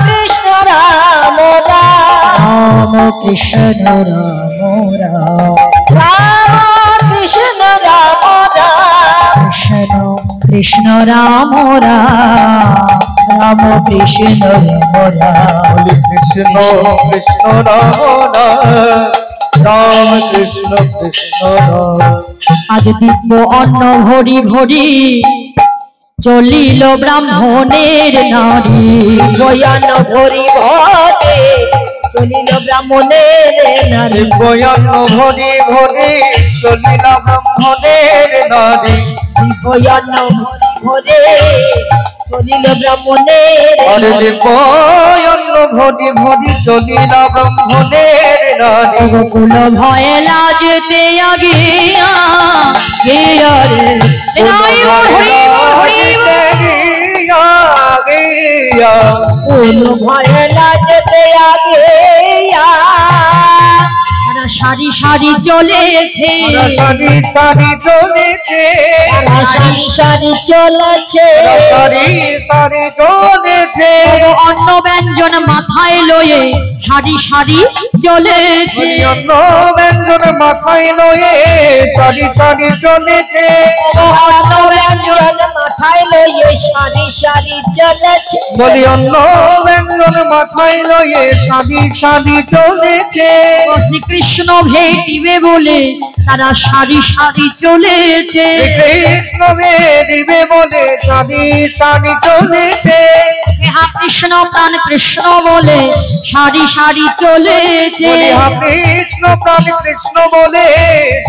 C: কৃষ্ণ রাম রাম
A: কৃষ্ণ রাম রাম
C: রাম কৃষ্ণ রাম রাম
A: কৃষ্ণ কৃষ্ণ রাম রাম রাম কৃষ্ণ রাম রাম
B: কৃষ্ণ কৃষ্ণ রাম রাম রাম কৃষ্ণ কৃষ্ণ রাম।
A: আজ দিব্য অন্ন ভরি ভরি চলিল ব্রাহ্মণের নারী,
C: বয়ান ভরি ভরে চলিল ব্রাহ্মণের নারী,
B: বয়ান ভরি ভরি চলিল ব্রাহ্মণের নারী,
C: বয়ান ভরে চলিল ব্রাহ্মণের
B: বয়ান ভরি ভরি চলিল ব্রাহ্মণের নারী।
A: গোকুল ভয়ে লাজতে আগিয়া গিয়া রে
C: ভয়ে লাজতে আগিয়া
A: সারি সারি চলেছে,
B: সারি সারি চলেছে,
C: সারি সারি চলেছে,
B: সারি সারি চলেছে,
A: অন্ন ব্যঞ্জন মাথায় লয়ে সারি সারি চলেছে,
B: অন্ন ব্যঞ্জন মাথায় লয়ে সারি সারি চলেছে,
C: অন্ন ব্যঞ্জন মাথায় লয়ে সারি সারি চলেছে,
B: বলি অন্ন ব্যঞ্জন মাথায় লয়ে সারি সারি চলেছে।
A: শ্রীকৃষ্ণ ভেটিবে বলে তারা সারি সারি চলেছে,
B: কৃষ্ণ দিবে বলে সারি সারি চলেছে,
A: কৃষ্ণ প্রাণ কৃষ্ণ বলে সারি সারি চলেছে,
B: কৃষ্ণ প্রাণ কৃষ্ণ বলে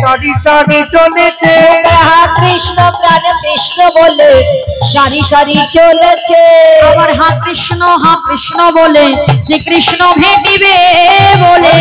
B: সারি সারি চলেছে,
C: কৃষ্ণ প্রাণ কৃষ্ণ বলে সারি সারি চলেছে,
A: আবার হা কৃষ্ণ বলে শ্রীকৃষ্ণ ভেটিবে বলে